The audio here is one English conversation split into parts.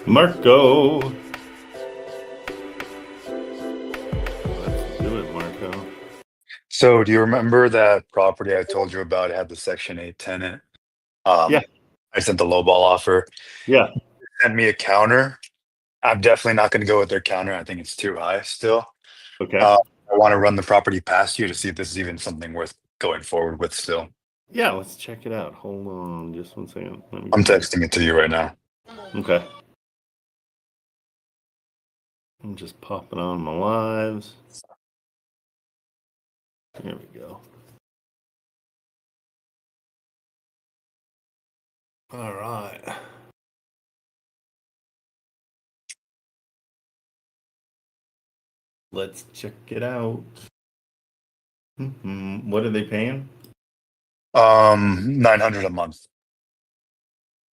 Marco. Let's do it, Marco. So, do you remember that property I told you about? It had the Section 8 tenant. Yeah. I sent the lowball offer. Yeah. Sent me a counter. I'm definitely not going to go with their counter. I think it's too high still. Okay. I want to run the property past you to see if this is even something worth going forward with still. Yeah, let's check it out. Hold on just one second. Let me I'm see. texting it to you right now. Okay. I'm just popping on my lives. There we go. All right. Let's check it out. What are they paying? 900 a month.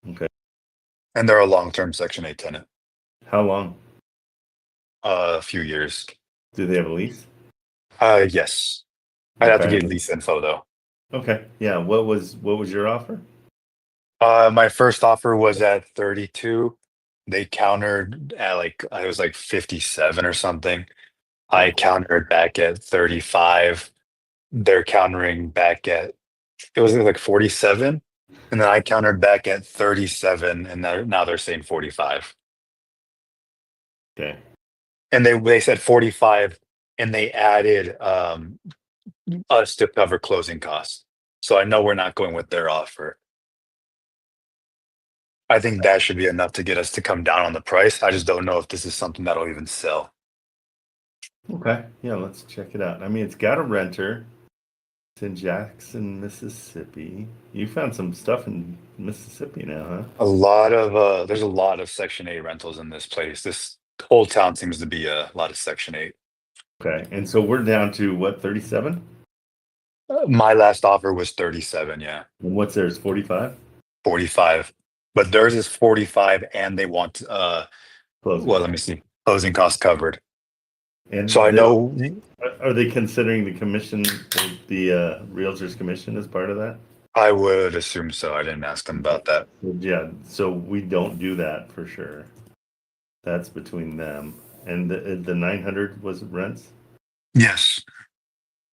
Okay. And they're a long-term Section 8 tenant. How long? A few years. Do they have a lease? Yes. I'd have to Okay. get lease info though. Okay. Yeah. What was your offer? My first offer was at 32. They countered at it was like 57 or something. I countered back at 35. They're countering back at it was like 47. And then I countered back at 37, and now they're saying 45. Okay. And they said 45, and they added us to cover closing costs. So I know we're not going with their offer. I think that should be enough to get us to come down on the price. I just don't know if this is something that'll even sell. Okay. Yeah, let's check it out. I mean, it's got a renter. It's in Jackson, Mississippi. You found some stuff in Mississippi now, huh? There's a lot of Section 8 rentals in this place. This whole town seems to be a lot of Section 8. Okay. And so we're down to what, 37? My last offer was 37, yeah. And what's theirs, 45? 45. But theirs is 45, and they want Closing. well, let me see. Closing costs covered. And So I know are they considering the commission, the realtor's commission as part of that? I would assume so. I didn't ask them about that. Yeah, so we don't do that for sure. That's between them. And the 900 was rents? Yes.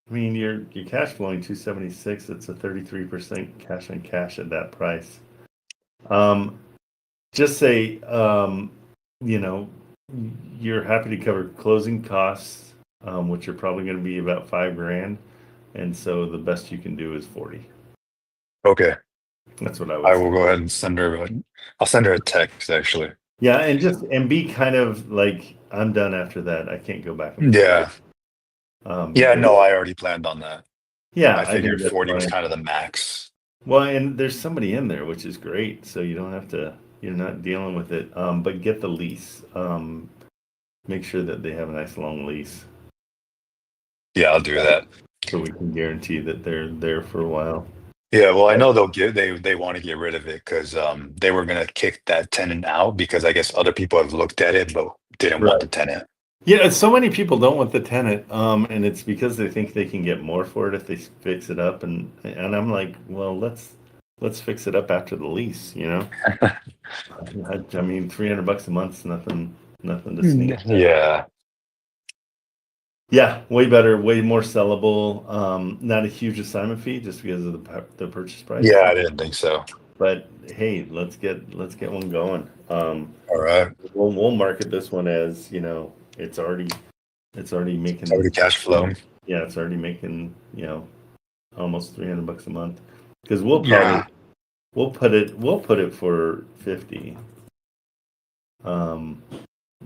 I mean, you're cash flowing 276. It's a 33% cash on cash at that price. Just say, you know, you're happy to cover closing costs, which are probably going to be about $5,000, and so the best you can do is 40. Okay. That's what I would. I will go ahead and send her. I'll send her a text actually. Yeah, and be kind of like, I'm done after that. I can't go back. Yeah. Yeah. No, I already planned on that. Yeah, I figured think that's 40 was fine. kind of the max. Well, and there's somebody in there, which is great. So you don't have to. You're not dealing with it. But get the lease. Make sure that they have a nice long lease, Yeah, I'll do that. so we can guarantee that they're there for a while. Yeah, well, I know they want to get rid of it because they were gonna kick that tenant out because I guess other people have looked at it but didn't want the tenant. Yeah, so many people don't want the tenant, and it's because they think they can get more for it if they fix it up, and I'm like, well, let's fix it up after the lease, you know. I mean, $300 a month's nothing to sneeze at. Yeah. Yeah, way better, way more sellable. Not a huge assignment fee just because of the purchase price. Yeah, I didn't think so. But hey, let's get one going. All right. We'll market this one as, you know, it's already making. It's already cash flow. Yeah, it's already making, you know, almost $300 a month. Because we'll put it for 50.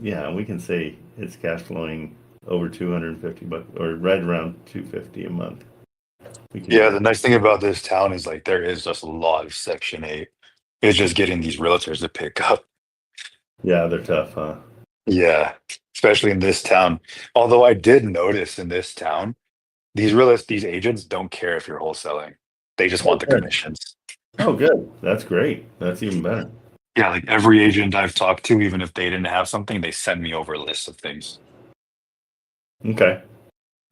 Yeah, and we can say it's cash flowing over $250 or right around $250 a month. Yeah, the nice thing about this town is like there is just a lot of Section 8. It's just getting these realtors to pick up. Yeah, they're tough, huh? Yeah, especially in this town. Although I did notice in this town, these agents don't care if you're wholesaling. They just want the commissions. Oh, good. That's great. That's even better. Yeah, like every agent I've talked to, even if they didn't have something, they send me over a list of things. Okay.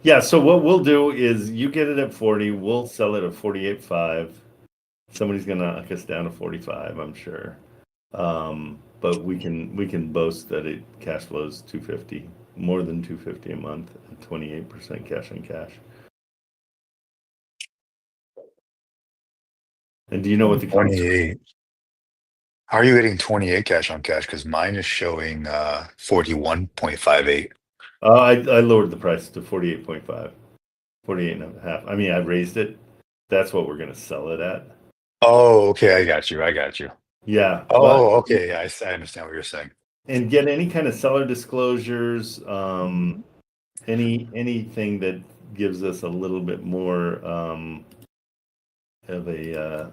Yeah, so what we'll do is you get it at 40, we'll sell it at 48.5 Somebody's gonna knock us down to 45, I'm sure. But we can boast that it cash flows 250, more than 250 a month, at 28% cash on cash. And do you know what the comps? 28. How are you getting 28 cash on cash? Because mine is showing 41.58. I lowered the price to 48.5, 48 and a half. I mean, I raised it. That's what we're gonna sell it at. Oh, okay. I got you. I got you. Yeah, but Oh, okay. Yeah, I understand what you're saying. and get any kind of seller disclosures, anything that gives us a little bit more of a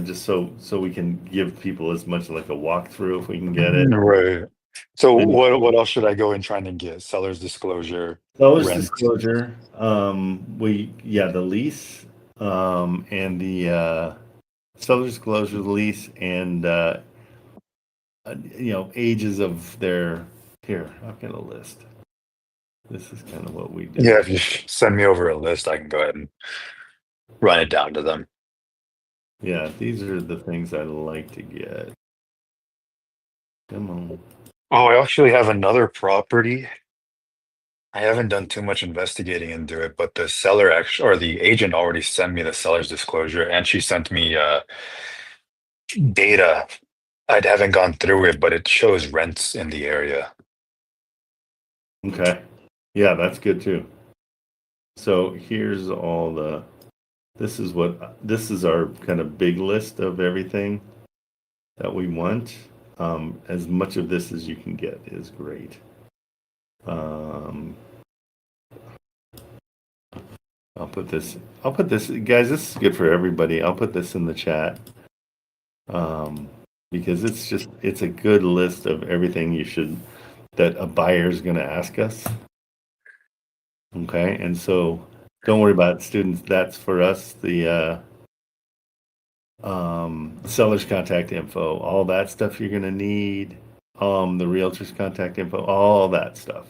just so we can give people as much like a walkthrough if we can get it. Right. So And what else should I go and trying to get? Seller's disclosure, seller's rent. disclosure, the lease, and the seller's disclosure, the lease, and ages of their. Here, I've got a list. This is kind of what we Yeah, do. if you send me over a list, I can go ahead and run it down to them. Yeah, these are the things I like to get. Come on. Oh, I actually have another property. I haven't done too much investigating into it, but the seller actually, or the agent already sent me the seller's disclosure, and she sent me data. I haven't gone through it, but it shows rents in the area. Okay. Yeah, that's good too. So here's all the. This is our kind of big list of everything that we want. As much of this as you can get is great. I'll put this. Guys. This is good for everybody. I'll put this in the chat because it's a good list of everything that a buyer is going to ask us. Okay, and so don't worry about it, students. That's for us. The seller's contact info, all that stuff you're going to need. The realtor's contact info, all that stuff.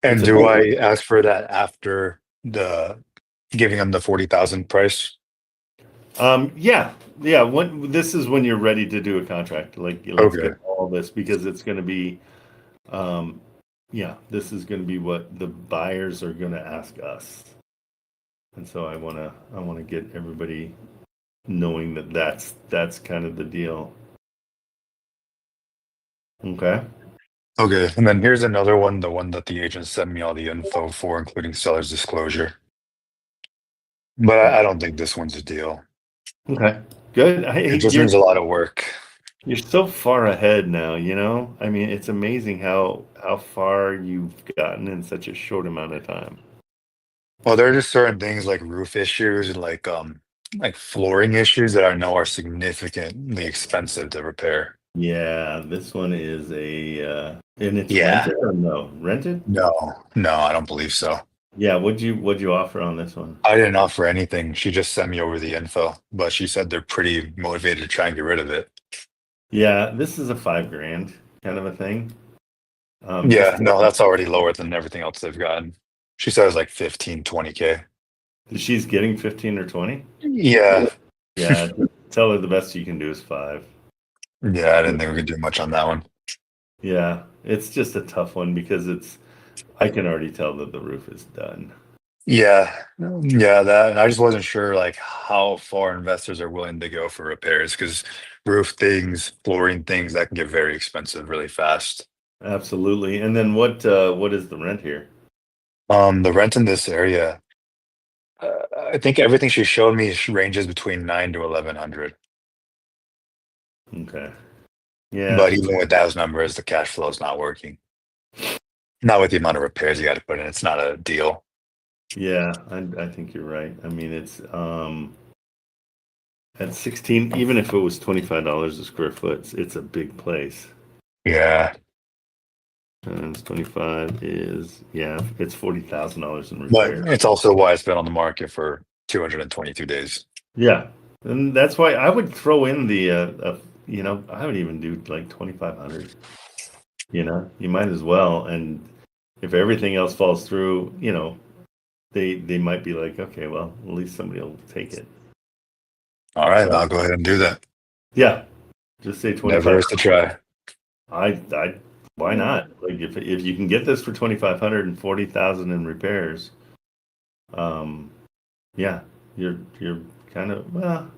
And It's a do big. I ask for that after the giving them the 40,000 price? Yeah. This is when you're ready to do a contract. Like, let's Okay. get all this because it's going to be, this is going to be what the buyers are going to ask us. And so I want to get everybody knowing that that's kind of the deal. Okay. Okay. And then here's another one, the one that the agent sent me all the info for, including seller's disclosure. But I don't think this one's a deal. Okay. Good. It just needs a lot of work. You're so far ahead now, you know? I mean, it's amazing how far you've gotten in such a short amount of time. Well, there are just certain things like roof issues and like flooring issues that I know are significantly expensive to repair. Yeah, this one is and it's Yeah. rented or no? Rented? No, I don't believe so. Yeah, what'd you offer on this one? I didn't offer anything. She just sent me over the info, but she said they're pretty motivated to try and get rid of it. Yeah, this is a 5 grand kind of a thing. Yeah, no, that's already lower than everything else they've gotten. She says like 15, 20K. She's getting 15 or 20? Yeah. Yeah, tell her the best you can do is 5. Yeah, I didn't think we could do much on that one. Yeah, it's just a tough one because I can already tell that the roof is done. Yeah. Yeah, that I just wasn't sure like how far investors are willing to go for repairs because roof things, flooring things that can get very expensive really fast. Absolutely. And then what is the rent here? The rent in this area, I think everything she showed me ranges between 9 to 1,100. Okay. Yeah. But even with those numbers, the cash flow is not working. Not with the amount of repairs you got to put in. It's not a deal. Yeah, I think you're right. I mean, it's at 16, even if it was $25 a square foot, it's a big place. Yeah. Times 25 is, yeah, it's $40,000 in But repair. it's also why it's been on the market for 222 days. Yeah. And that's why I would throw in I would even do like 2,500. You might as well. And if everything else falls through, they might be like, okay, well, at least somebody will take it. All right, So, I'll go ahead and do that. yeah, just say Never 25. hurts to try. Why not? Like if you can get this for 2,500 and 40,000 in repairs, yeah, you're kind of well.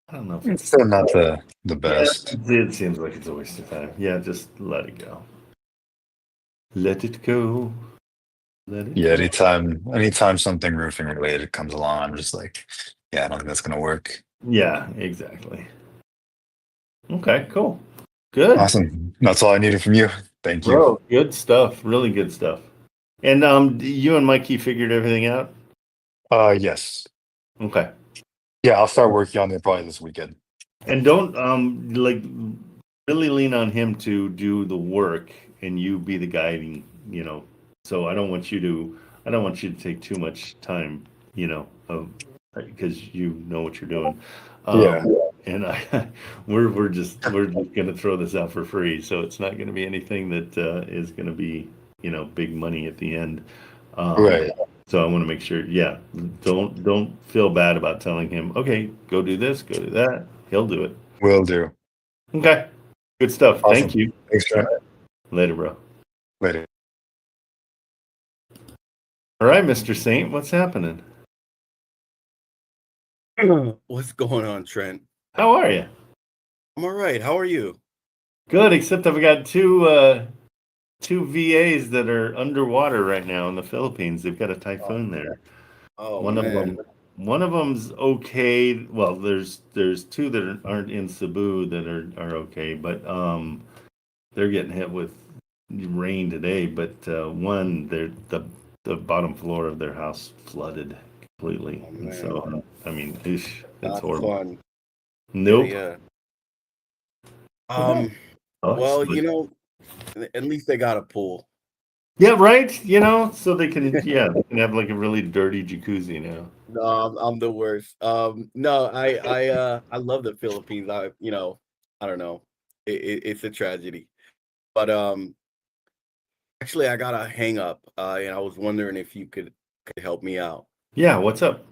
I don't know if It's it's still not the yeah. best. It seems like it's a waste of time. Yeah, just let it go. Let it go. Let it Yeah, go. anytime something roofing related comes along, I'm just like, yeah, I don't think that's gonna work. Yeah, exactly. Okay, cool. Good. Awesome. That's all I needed from you. Thank you. Bro, good stuff. Really good stuff. And you and Mikey figured everything out? Yes. Okay. Yeah, I'll start working on it probably this weekend. And don't like really lean on him to do the work and you be the guiding, So I don't want you to take too much time, because you know what you're doing. Yeah. And we're just gonna throw this out for free, so it's not gonna be anything that is gonna be, big money at the end. Um, Right. so I want to make sure, yeah, don't feel bad about telling him, okay, go do this, go do that. He'll do it. Will do. Okay. Good stuff. Thank Awesome. you. Thanks, All Trent. right. Later, bro. Later. All right, Mr. Saint, what's happening? What's going on, Trent? How are you? I'm all right. How are you? Good, except I've got two VAs that are underwater right now in the Philippines. They've got a typhoon there. Oh One of man. them one of them's okay. Well, there's two that aren't in Cebu that are okay, but they're getting hit with rain today, but one, the bottom floor of their house flooded completely, Oh and man. so I mean, it's Not horrible. fun. Nope. Yeah. Sucks, Well, but at least they got a pool. yeah, right. So they can they can have like a really dirty jacuzzi now. No, I'm the worst. No, I love the Philippines. I don't know. It's a tragedy. But actually I got a hang up, and I was wondering if you could help me out. Yeah, what's up?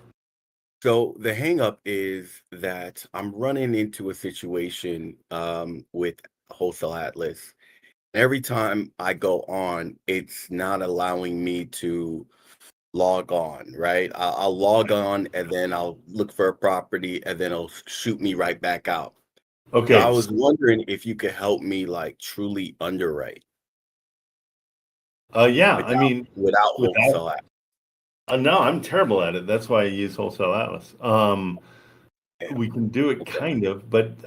So the hang up is that I'm running into a situation with Wholesale Atlas. Every time I go on, it's not allowing me to log on, right? I'll log on and then I'll look for a property and then it'll shoot me right back out. So I Okay. was wondering if you could help me like truly underwrite Yeah, I without mean, without without Wholesale Atlas. no, I'm terrible at it. That's why I use Wholesale Atlas. Yeah. We can do it Okay. kind of, but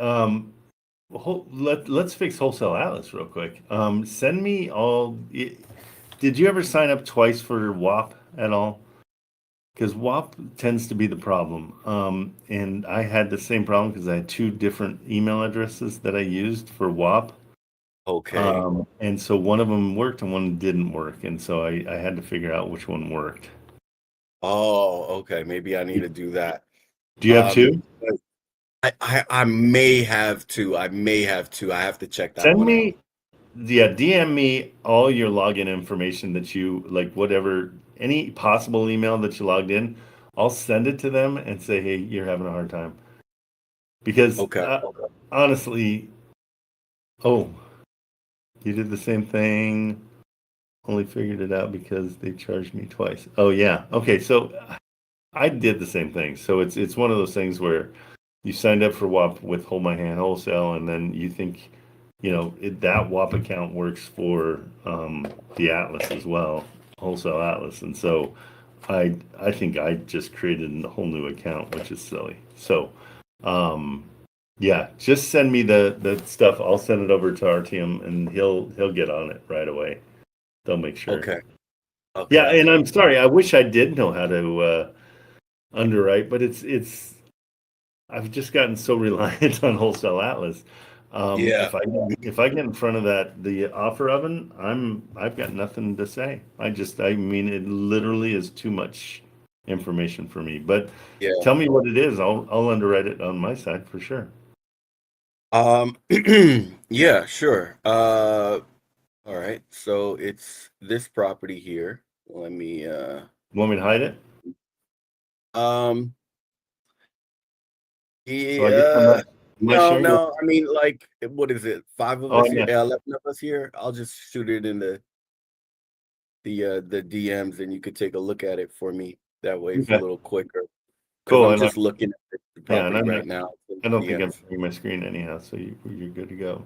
let's fix Wholesale Atlas real quick. Send me all. Did you ever sign up twice for WAP at all? Because WAP tends to be the problem. And I had the same problem because I had two different email addresses that I used for WAP. Okay. And so one of them worked and one didn't work. And so I had to figure out which one worked. Oh, okay. Maybe I need to do that. Do you have two? I may have to. I may have to. I have to check that Send one out. me, yeah, DM me all your login information that you like, whatever, any possible email that you logged in. I'll send it to them and say, hey, you're having a hard time. Because Okay. honestly, oh, you did the same thing, only figured it out because they charged me twice. Oh, yeah. Okay, so I did the same thing. So it's one of those things where you signed up for WAP with Hold My Hand Wholesale, and then you think, that WAP account works for the Atlas as well, Wholesale Atlas, and so I think I just created a whole new account, which is silly. So, yeah, just send me the stuff. I'll send it over to our team, and he'll get on it right away. They'll make sure. Okay. Yeah, Okay. and I'm sorry. I wish I did know how to underwrite, but it's I've just gotten so reliant on Wholesale Atlas. Yeah. If I get in front of the offer oven, I've got nothing to say. I mean it literally is too much information for me. But Yeah. tell me what it is. I'll underwrite it on my side for sure. Um, yeah, sure. All right. So it's this property here. Let me Want me to hide it? So I guess I'm Yeah. not. Am I sharing it? No. I mean, like, what is it? 5 of Oh, us here, yeah. 11 of us here. I'll just shoot it in the DMs, and you could take a look at it for me. That way, it's a Okay. little quicker. Because Cool. I'm And just looking at the yeah, and property I'm right not. now. I don't think I'm DMs. sharing my screen anyhow, so you're good to go.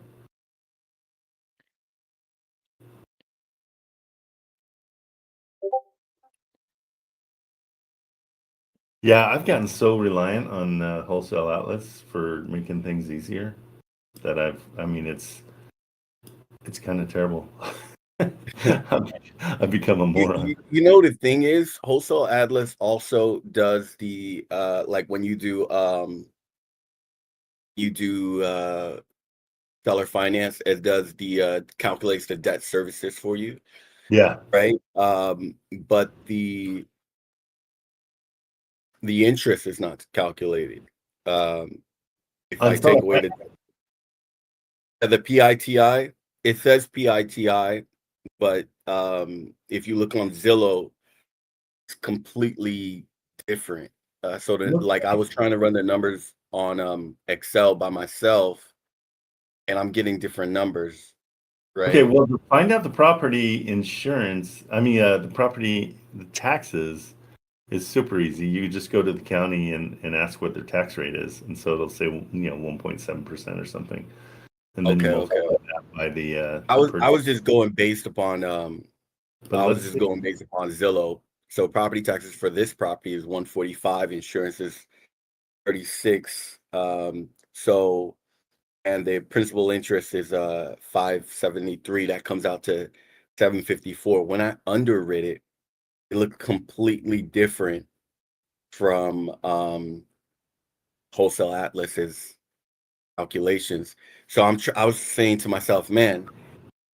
Yeah, I've gotten so reliant on wholesale outlets for making things easier that I mean, it's kind of terrible. I've become a moron. You know, the thing is, Wholesale Atlas also does the like when you do seller finance, it does the calculates the debt services for you, Yeah. right? But the interest is not calculated. If On I take seller away the PITI, it says PITI, but if you look on Zillow, it's completely different. So like I was trying to run the numbers on Excel by myself, and I'm getting different numbers, Okay, right? well, to find out the property insurance, the taxes is super easy. You just go to the county and ask what their tax rate is, and so it'll say 1.7% or something, and then you Okay, multiply okay. that by the I was purchase. just going based upon But I was let's just see. going based upon Zillow. So property taxes for this property is 145, insurance is 36. So and the principal interest is 573. That comes out to 754. When I underwrite it, it looked completely different from Wholesale Atlas's calculations. So I was saying to myself, man,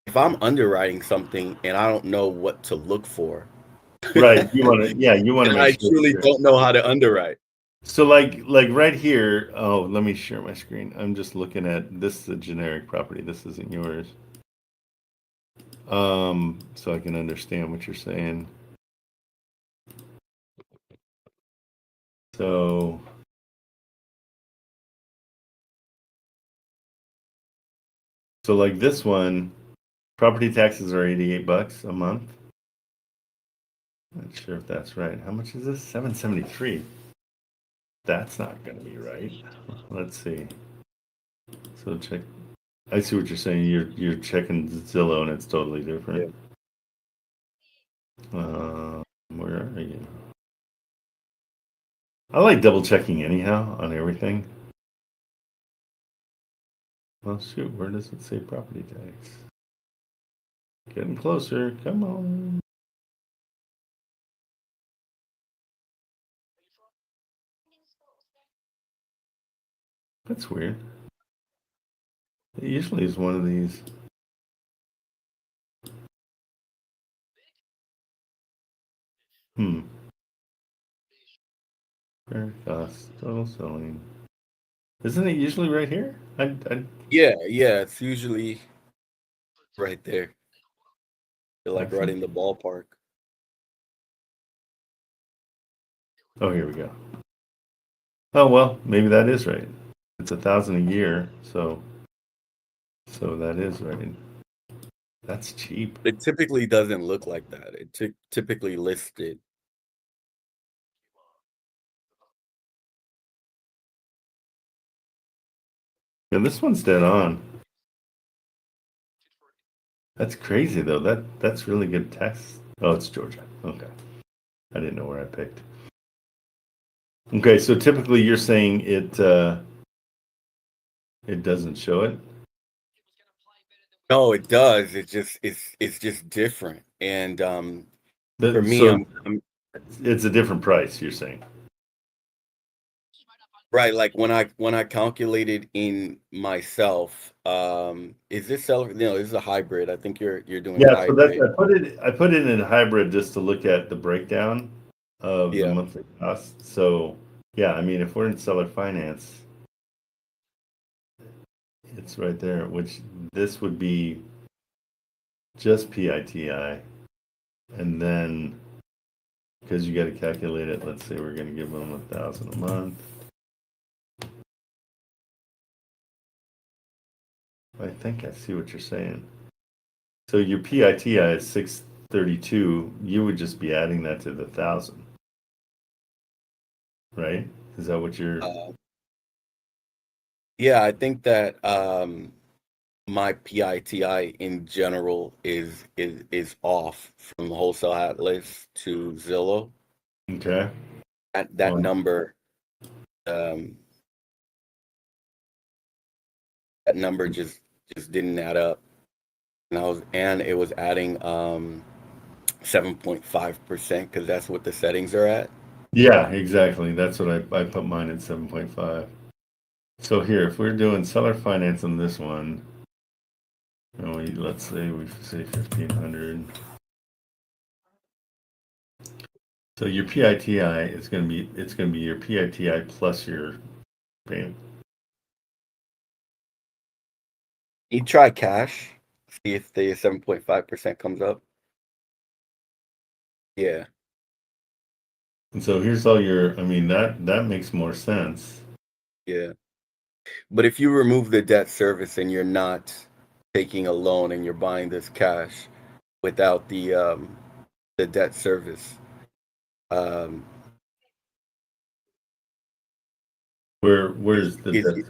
if I'm underwriting something and I don't know what to look for, Right, you want to and make I sure. truly don't know how to underwrite. So like right here. Oh, let me share my screen. I'm just looking at this is a generic property. This isn't yours. So I can understand what you're saying. So like this one, property taxes are $88 a month. Not sure if that's right. How much is this? 773. That's not going to be right. Let's see. So check. I see what you're saying. You're checking Zillow and it's totally different. Where are you? I like double checking anyhow on everything. Well, shoot, where does it say property tax? Getting closer. Come on. That's weird. It usually is one of these. Fair cost, total selling. Isn't it usually right here? Yeah, it's usually right there. You're like I right think. in the ballpark. Oh, here we go. Oh well, maybe that is right. It's 1,000 a year, so that is right. That's cheap. It typically doesn't look like that. It typically listed. Yeah, this one's dead on. That's crazy though. That's really good tax. Oh, it's Georgia. Okay, I didn't know where I picked. Okay, so typically you're saying it doesn't show it. No, it does. It's just different. And for me, So I'm it's a different price. You're saying. right. Like when I calculated in myself, is this seller? No, this is a hybrid. I think you're doing Yeah, so that's hybrid. I put it in hybrid just to look at the breakdown of the Yeah. monthly cost. So yeah, I mean if we're in seller finance, it's right there, which this would be just PITI, and then because you got to calculate it. Let's say we're going to give them $1,000 a month. I think I see what you're saying. So your PITI is 632. You would just be adding that to the 1,000, right? Is that what you're? Yeah, I think that my PITI in general is off from Wholesale Atlas to Zillow. Okay. That number, that number just didn't add up, and it was adding 7.5% because that's what the settings are at. Yeah, exactly. That's what I put mine at 7.5. So here, if we're doing seller finance on this one, and let's say we say 1,500. So your PITI is going to be your PITI plus your payment. You try cash, see if the 7.5% comes up. Yeah. And so here's all your. I mean that makes more sense. Yeah. But if you remove the debt service and you're not taking a loan and you're buying this cash without the debt service, Where's the is debt?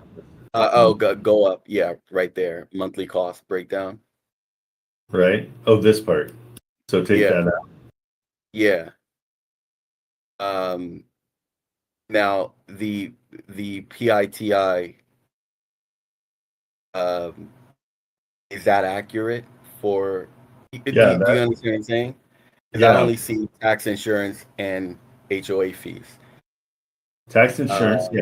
go up. Yeah, right there. Monthly cost breakdown. Right? Oh, this part. So take Yeah. that out. Yeah. Now the PITI, is that accurate for? Yeah, Do you understand what I'm saying? Because I yeah. only see tax, insurance, and HOA fees. Tax, insurance, yeah.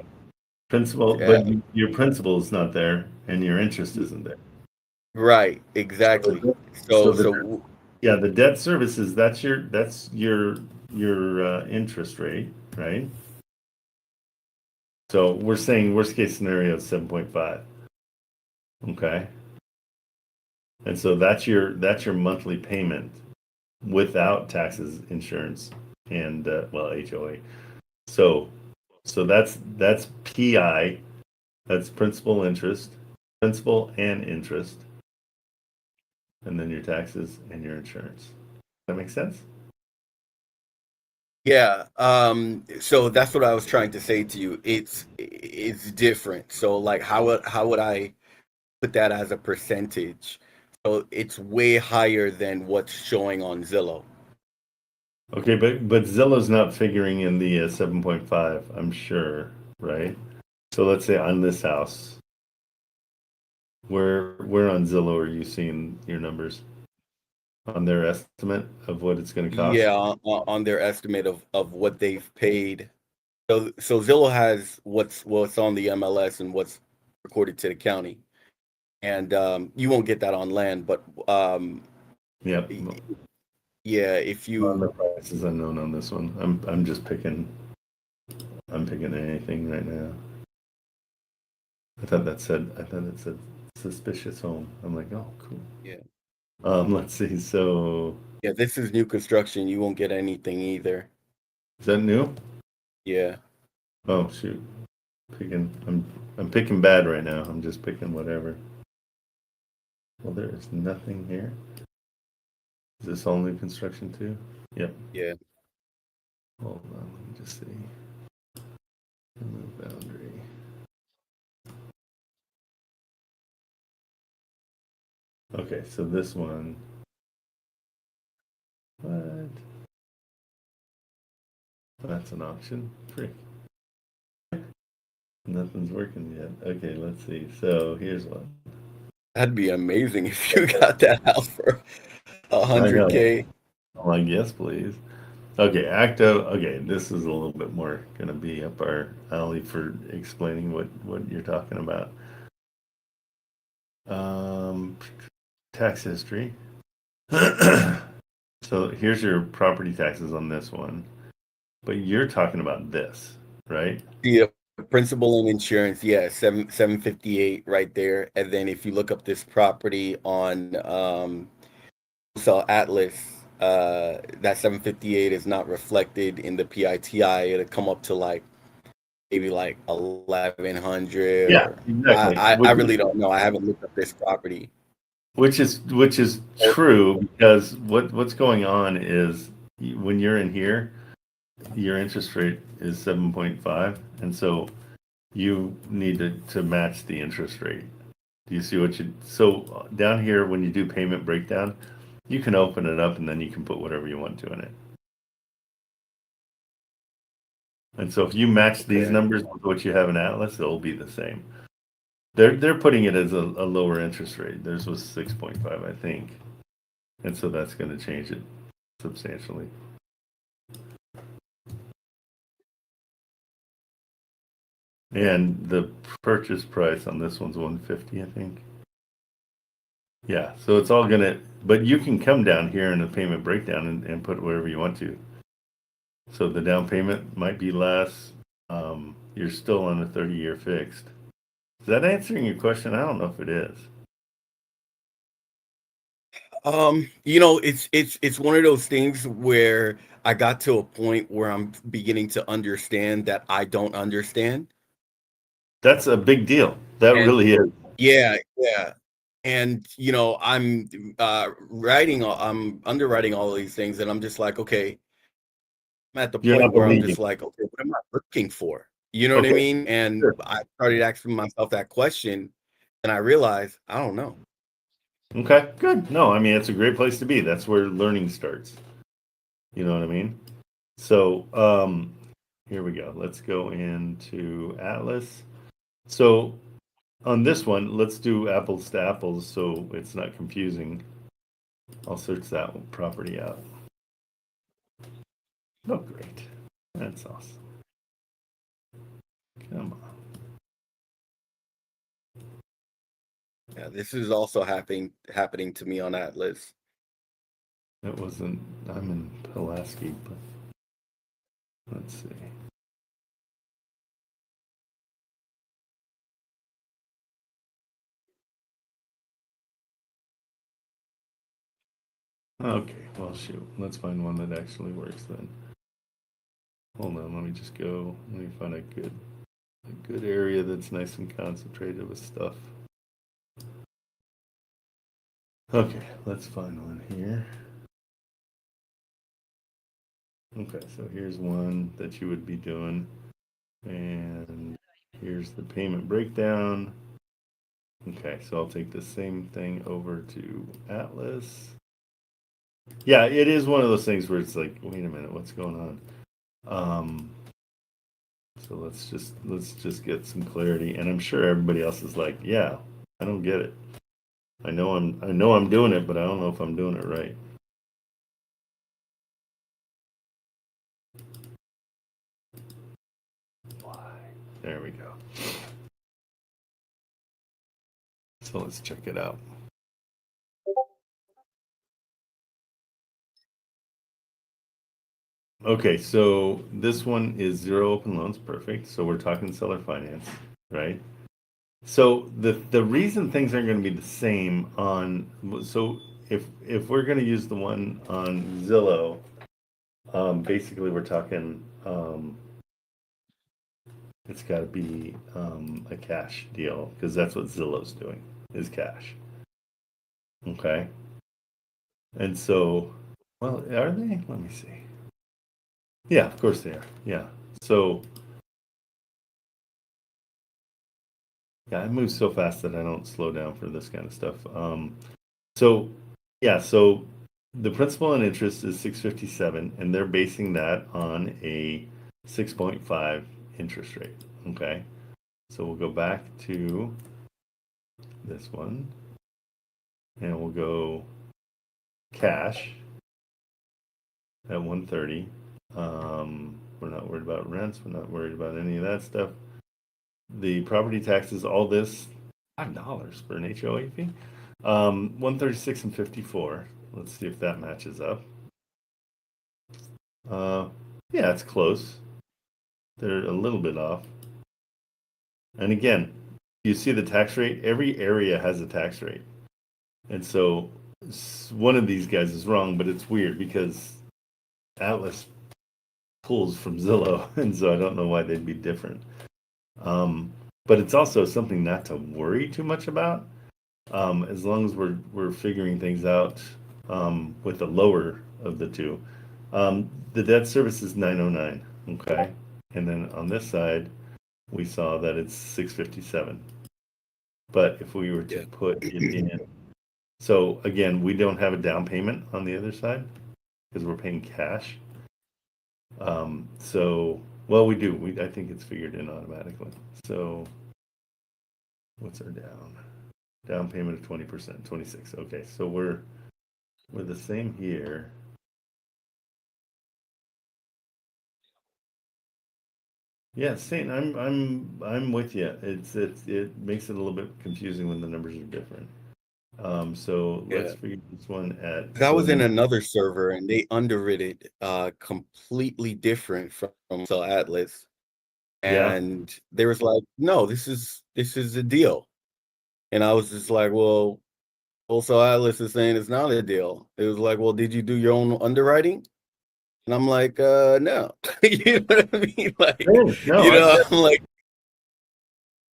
Principal, Yeah. but your principal is not there and your interest isn't there. Right. Exactly. Yeah, the debt services, that's your interest rate, right? So we're saying worst case scenario is 7.5. Okay. And so that's your monthly payment without taxes, insurance, and HOA. So that's PI, that's principal and interest, and then your taxes and your insurance. That makes sense? Yeah. So that's what I was trying to say to you. It's different. So like, how would I put that as a percentage? So it's way higher than what's showing on Zillow. Okay, but Zillow's not figuring in the 7.5, I'm sure, right? So let's say on this house, where on Zillow are you seeing your numbers on their estimate of what it's going to cost? Yeah, on their estimate of what they've paid. So Zillow has what's on the MLS and what's recorded to the county, and you won't get that on land, but Yep. yeah, if On you the price is unknown on this one. I'm just picking. I'm picking anything right now. I thought it said suspicious home. I'm like, oh, cool. Yeah. Let's see. So Yeah, this is new construction. You won't get anything either. is that new? Yeah. Oh shoot. I'm picking bad right now. I'm just picking whatever. Well, there is nothing here. Is this all new construction too? Yep. Yeah. Hold on, let me just see. Remove boundary. Okay, so this one. What? That's an option. Frick. Nothing's working yet. Okay, let's see. So here's one. That'd be amazing if you got that house for $100K. I'm like, yes, please. Okay, Acto. Okay, this is a little bit more going to be up our alley for explaining what you're talking about. Tax history. So here's your property taxes on this one, but you're talking about this, right? Yeah, principal and insurance, yeah, 758 right there. And then if you look up this property on Wholesale Atlas, that 758 is not reflected in the PITI. It'll come up to like maybe like 1100. Yeah, Or exactly. I really don't know. I haven't looked up this property. Which is true, because what's going on is when you're in here, your interest rate is 7.5, and so you need to match the interest rate. Do you see what you? So down here, when you do payment breakdown, you can open it up and then you can put whatever you want to in it. And so if you match these Okay. numbers with what you have in Atlas, it'll be the same. They're putting it as a lower interest rate. Theirs was 6.5, I think, and so that's going to change it substantially. And the purchase price on this one's 150, I think. Yeah, so it's all gonna, but you can come down here in the payment breakdown and put whatever you want to. So the down payment might be less. You're still on a 30-year fixed. Is that answering your question? I don't know if it is. It's one of those things where I got to a point where I'm beginning to understand that I don't understand. That's a big deal. That And really is. yeah. And I'm I'm underwriting all of these things, and I'm just like, okay, I'm at the You're point not where I'm believing. just like, okay, what am I looking for? You know what I Okay, mean? And sure. I started asking myself that question, and I realized I don't know. Okay, good. No, I mean, it's a great place to be. That's where learning starts. You know what I mean? So, here we go. Let's go into Atlas. So on this one, let's do apples to apples so it's not confusing. I'll search that property out. Oh, great. That's awesome. Come on. Yeah, this is also happening to me on Atlas. It wasn't, I'm in Pulaski, but let's see. Okay, well, shoot. Let's find one that actually works then. Hold on, let me just go. Let me find a good area that's nice and concentrated with stuff. Okay, let's find one here. Okay, so here's one that you would be doing. And here's the payment breakdown. Okay, so I'll take the same thing over to Atlas. Yeah, it is one of those things where it's like, wait a minute, what's going on? So let's just get some clarity, and I'm sure everybody else is like, yeah, I don't get it. I know I'm doing it, but I don't know if I'm doing it right. Why? There we go. So let's check it out. Okay, so this one is 0 open loans, perfect. So we're talking seller finance, right? So the reason things aren't going to be the same on, so if we're going to use the one on Zillow, basically we're talking, it's got to be a cash deal, because that's what Zillow's doing, is cash. Okay, and so, well, are they? Let me see. Yeah, of course they are. Yeah, so. Yeah, I move so fast that I don't slow down for this kind of stuff. So yeah, so the principal and interest is 657, and they're basing that on a 6.5 interest rate. Okay, so we'll go back to this one, and we'll go cash at 130. We're not worried about rents. We're not worried about any of that stuff. The property taxes, all this, $5 for an HOA fee. 136 and 54. Let's see if that matches up. Yeah, it's close. They're a little bit off. And again, you see the tax rate? Every area has a tax rate. And so one of these guys is wrong, but it's weird because Atlas pulls from Zillow, and so I don't know why they'd be different. But it's also something not to worry too much about, as long as we're figuring things out with the lower of the two. The debt service is 909, okay, and then on this side we saw that it's 657. But if we were to put it in, so again, we don't have a down payment on the other side because we're paying cash. So, well, we do. I think it's figured in automatically. So, what's our down payment of 20%, 26. Okay, so we're the same here. Yeah, Saint, I'm with you. It makes it a little bit confusing when the numbers are different. So let's figure this one at. That was in another server, and they underwritten it completely different from Wholesale Atlas, and they was like, "No, this is a deal," and I was just like, "Well, Wholesale Atlas is saying it's not a deal." It was like, "Well, did you do your own underwriting?" And I'm like, "No," you know what I mean? Like, No, I'm like,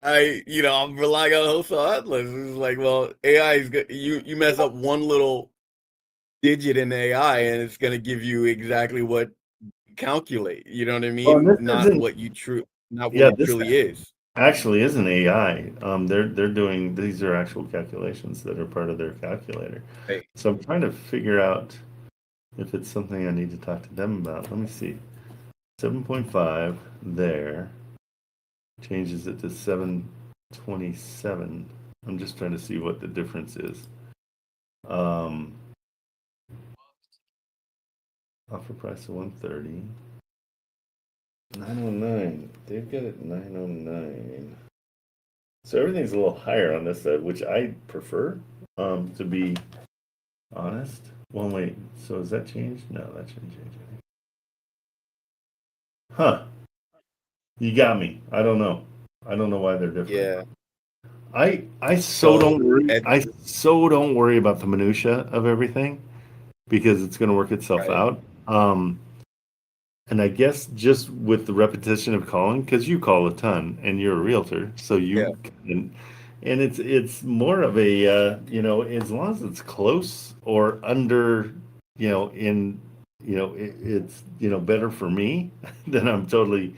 I'm relying on Wholesale Atlas. It's like, well, AI is good. You mess up one little digit in AI, and it's going to give you exactly what you calculate. You know what I mean? Well, not what it truly is. Actually is an AI. They're doing, these are actual calculations that are part of their calculator. Right. So I'm trying to figure out if it's something I need to talk to them about. Let me see. 7.5 there changes it to 727. I'm just trying to see what the difference is. Offer price of 130. 909. They've got it 909. So everything's a little higher on this side, which I prefer, to be honest. Well, wait. So has that changed? No, that shouldn't change anything. Huh. You got me. I don't know. I don't know why they're different. Yeah. I so don't worry about the minutia of everything because it's going to work itself out. And I guess just with the repetition of calling, because you call a ton and you're a realtor, so and it's more of a as long as it's close or under, it's better for me, then I'm totally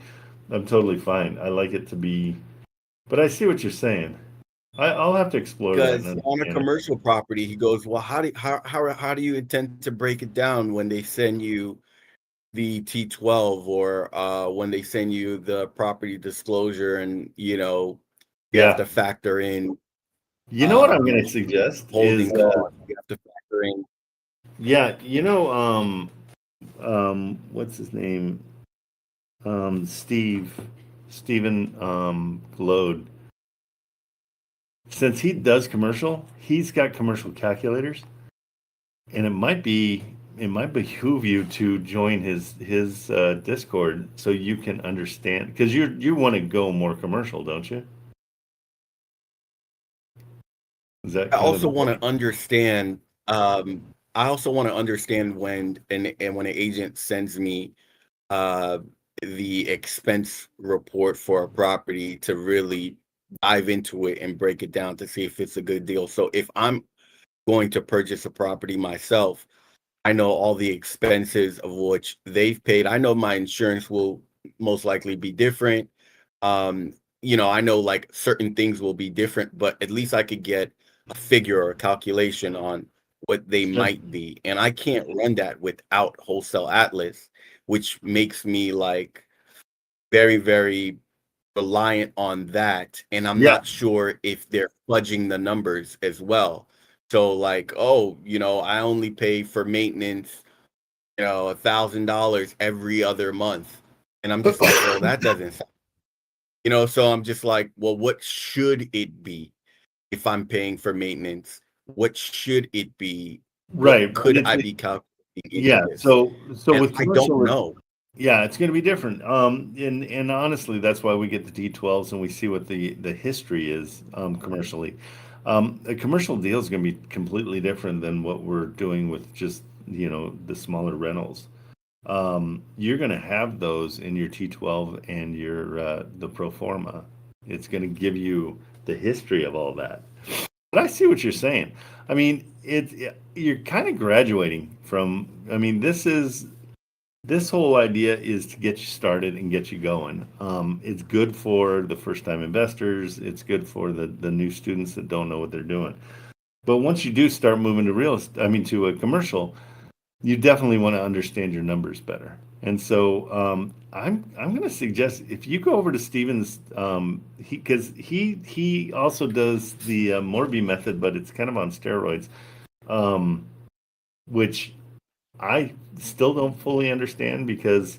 fine. I like it to be, but I see what you're saying. I'll have to explore that. Because on a commercial property, he goes, well, how do you intend to break it down when they send you the T12 or when they send you the property disclosure, and you have to factor in. You know what I'm going to suggest holding is costs. You have to factor in. Yeah, what's his name? Stephen Glode. Since he does commercial, he's got commercial calculators, and it might behoove you to join his Discord so you can understand, because you want to go more commercial, don't you? Is that I also want to understand. I also want to understand when when an agent sends me the expense report for a property, to really dive into it and break it down to see if it's a good deal. So if I'm going to purchase a property myself, I know all the expenses of which they've paid. I know my insurance will most likely be different. I know like certain things will be different, but at least I could get a figure or a calculation on what they might be. And I can't run that without Wholesale Atlas, which makes me like very, very reliant on that. And I'm not sure if they're fudging the numbers as well. So like, I only pay for maintenance, $1,000 every other month. And I'm just like, well, that doesn't sound, so I'm just like, well, what should it be if I'm paying for maintenance? What should it be? Right. What could I be calculating? So with I don't know. Yeah, it's going to be different. And honestly, that's why we get the D12s and we see what the history is commercially. A commercial deal is going to be completely different than what we're doing with just, the smaller rentals. You're going to have those in your T12 and your the pro forma. It's going to give you the history of all that. But I see what you're saying. I mean, you're kind of graduating from. I mean, this whole idea is to get you started and get you going. It's good for the first time investors. It's good for the new students that don't know what they're doing. But once you do start moving to to a commercial, you definitely want to understand your numbers better. And so I'm going to suggest if you go over to Steven's, he also does the Morby method, but it's kind of on steroids, um, which I still don't fully understand because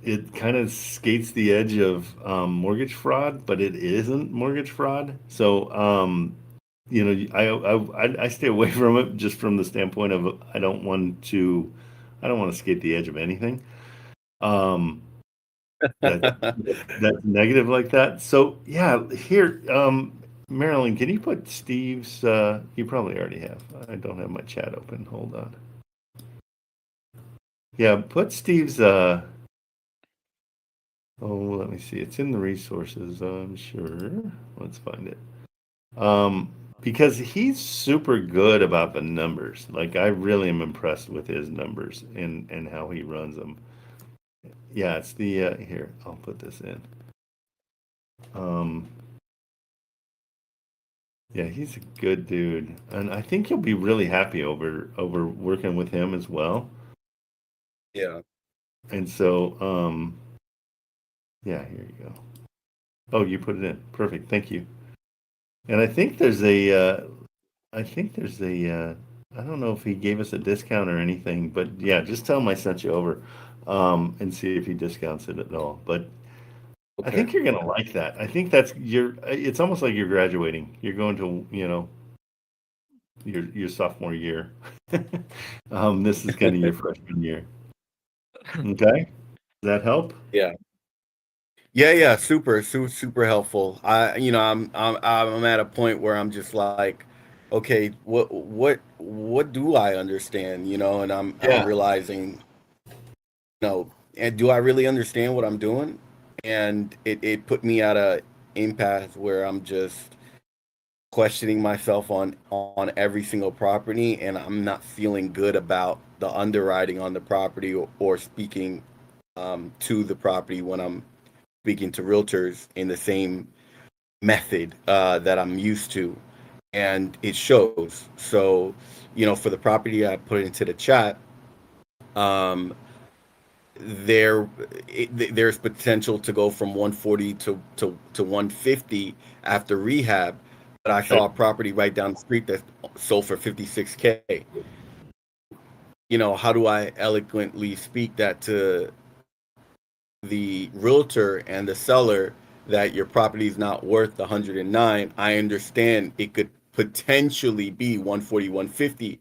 it kind of skates the edge of mortgage fraud, but it isn't mortgage fraud. So I stay away from it just from the standpoint of I don't want to skate the edge of anything um, that's negative like that. So yeah, here, Marilyn, can you put Steve's? You probably already have. I don't have my chat open. Hold on. Yeah, put Steve's. Oh, let me see. It's in the resources. I'm sure. Let's find it. Um, because he's super good about the numbers. Like I really am impressed with his numbers and how he runs them. Yeah, it's the here. I'll put this in. Um, yeah, he's a good dude, and I think you'll be really happy over working with him as well. Yeah. And so, yeah, here you go. Oh, you put it in. Perfect. Thank you. And I don't know if he gave us a discount or anything, but yeah, just tell him I sent you over, and see if he discounts it at all. But I Okay. think you're gonna like that. I think it's almost like you're graduating. You're going to, your sophomore year. This is kind of your freshman year. Okay? Does that help? Yeah. Yeah. Super helpful. I'm at a point where I'm just like, okay, what do I understand? And I'm Yeah. realizing, and do I really understand what I'm doing? And it put me at a impasse where I'm just questioning myself on every single property, and I'm not feeling good about the underwriting on the property, or speaking to the property when I'm speaking to realtors in the same method that I'm used to, and it shows. So, for the property I put into the chat, um, there there's potential to go from 140 to 150 after rehab, but I saw a property right down the street that sold for 56K. How do I eloquently speak that to the realtor and the seller, that your property is not worth 109? I understand it could potentially be 140, 150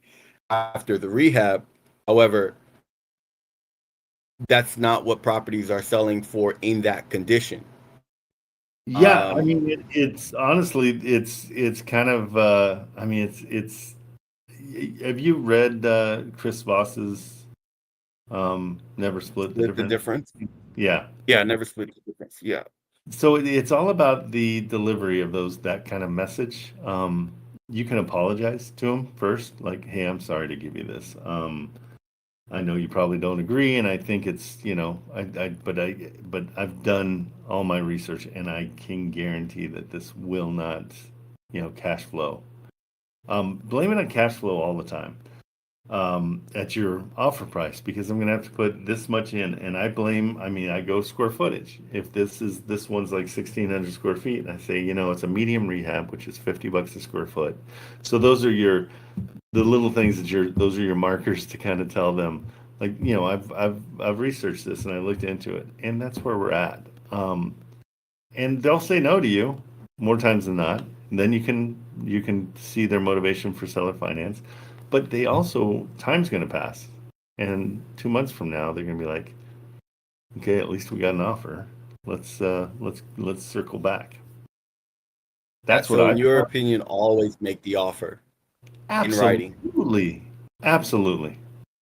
after the rehab. However, that's not what properties are selling for in that condition. Yeah, I Um, mean, it's honestly, it's kind of, I mean, it's. Have you read Chris Voss's Never Split the Split the Difference? difference. Yeah. Yeah, never split the difference. Yeah. So it's all about the delivery of that kind of message. You can apologize to them first, like, "Hey, I'm sorry to give you this. I know you probably don't agree, and I think it's, but I've done all my research, and I can guarantee that this will not, cash flow. Blame it on cash flow all the time at your offer price, because I'm going to have to put this much in, and I go square footage. If this one's like 1,600 square feet, I say, it's a medium rehab, which is $50 a square foot. So those are the little things those are your markers to kind of tell them, like, I've researched this and I looked into it, and that's where we're at. And they'll say no to you more times than not. And then you can see their motivation for seller finance, but they also, time's going to pass, and 2 months from now they're going to be like, okay, at least we got an offer. Let's circle back. That's what So, I in your opinion, always make the offer in writing. absolutely, absolutely,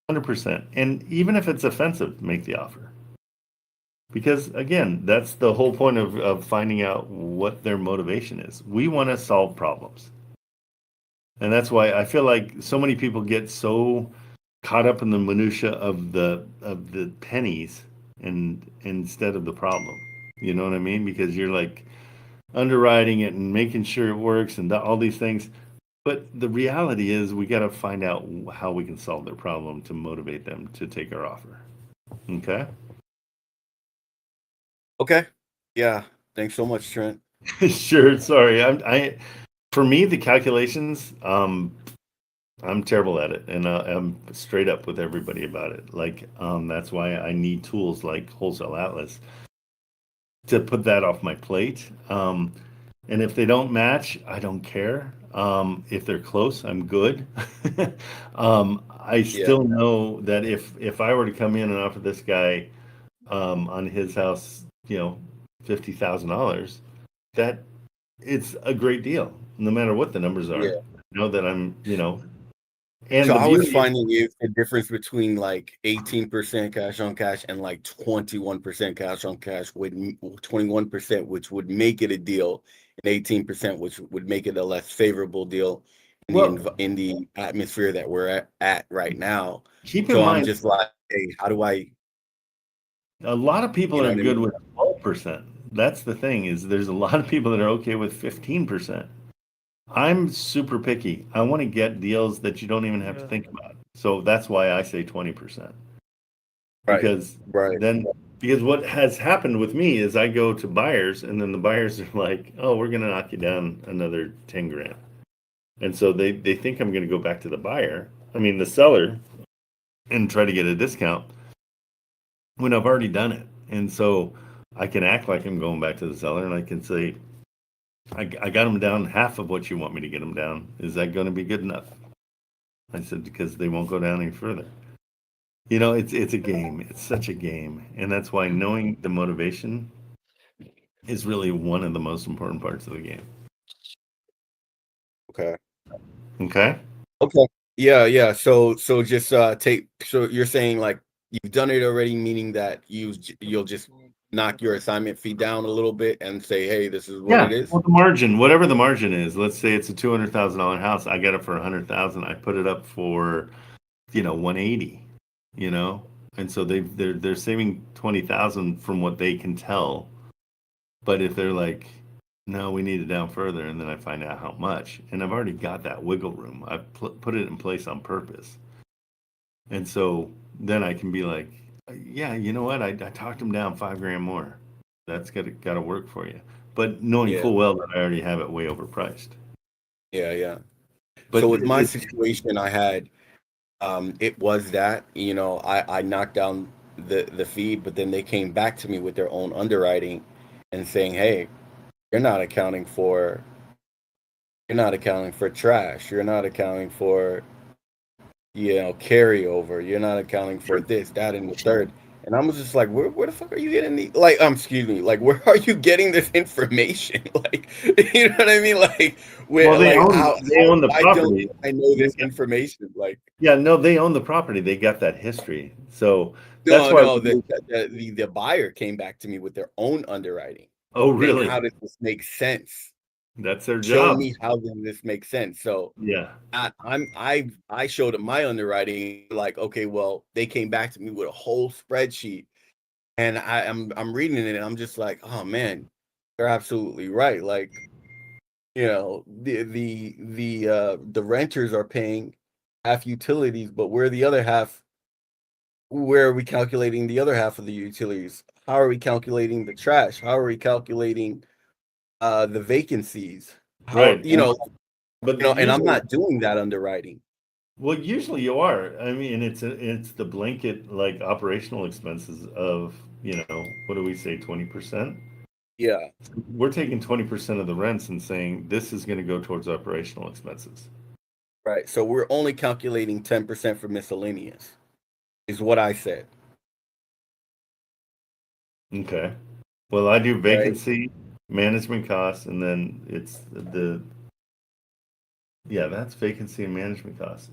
100%. And even if it's offensive, make the offer. Because again, that's the whole point of finding out what their motivation is. We want to solve problems. And that's why I feel like so many people get so caught up in the minutia of the pennies and instead of the problem. You know what I mean? Because you're like underwriting it and making sure it works and all these things. But the reality is we got to find out how we can solve their problem to motivate them to take our offer. Okay? Okay. Yeah. Thanks so much, Trent. Sure. Sorry. For me, the calculations, I'm terrible at it, and I'm straight up with everybody about it. Like, that's why I need tools like Wholesale Atlas to put that off my plate. And if they don't match, I don't care. If they're close, I'm good. I Yeah. still know that if I were to come in and offer this guy on his house, $50,000, that it's a great deal, no matter what the numbers are. Yeah. Know that and So the I was beauty, finding is the difference between like 18% cash on cash and like 21% cash on cash with 21%, which would make it a deal, and 18%, which would make it a less favorable deal in well, in the atmosphere that we're at right now. keep in So I'm mind, just like, hey, how do I, a lot of people you know are what I good mean? with 12%. That's the thing, is there's a lot of people that are okay with 15%. I'm super picky. I want to get deals that you don't even have to think about. So that's why I say 20%. Right. Because Right. because what has happened with me is I go to buyers and then the buyers are like, "Oh, we're going to knock you down another 10 grand." And so they think I'm going to go back to the seller, and try to get a discount when I've already done it. And so I can act like I'm going back to the seller and I can say, I got them down half of what you want me to get them down. Is that going to be good enough? I said, because they won't go down any further. It's a game. It's such a game. And that's why knowing the motivation is really one of the most important parts of the game. Okay. Okay? Okay. Yeah, yeah. So just so you're saying like you've done it already, meaning that you'll just knock your assignment fee down a little bit and say, hey, this is what it Yeah. is. Well, the margin, whatever the margin is, let's say it's a $200,000 house. I got it for 100,000. I put it up for 180, and so they're saving 20,000 from what they can tell. But if they're like, no, we need it down further, and then I find out how much, and I've already got that wiggle room. I've put it in place on purpose, and so then I can be like, yeah, you know what? I talked them down 5 grand more. That's got to work for you. But knowing Yeah, full well that I already have it way overpriced. yeah, yeah. But So with my situation, I had it was that, I knocked down the fee, but then they came back to me with their own underwriting and saying, hey, you're not accounting for trash. You're not accounting for carryover. You're not accounting for this, that, and the third. And I was just like, where the fuck are you getting the excuse me, like where are you getting this information? Like, you know what I mean? Like well, where they own the why don't property. I know this information? Like, Yeah, no, they own the property. They got that history. So that's no, why. no, the buyer came back to me with their own underwriting Oh, saying, really? how does this make sense? That's their Show job. me how does this make sense. So Yeah. I showed them my underwriting, like, okay, well, they came back to me with a whole spreadsheet, and I'm reading it, and I'm just like, oh man, they're absolutely right. Like, the renters are paying half utilities, but where are we calculating the other half of the utilities? How are we calculating the trash? How are we calculating the vacancies? How, Right. But and I'm usually, not doing that underwriting. well, usually you are. I mean, it's the blanket like operational expenses of, what do we say, 20%? Yeah. We're taking 20% of the rents and saying this is going to go towards operational expenses. Right. So we're only calculating 10% for miscellaneous, is what I said. Okay. Well, I do Right. vacancy, management costs, and then it's that's vacancy and management costs.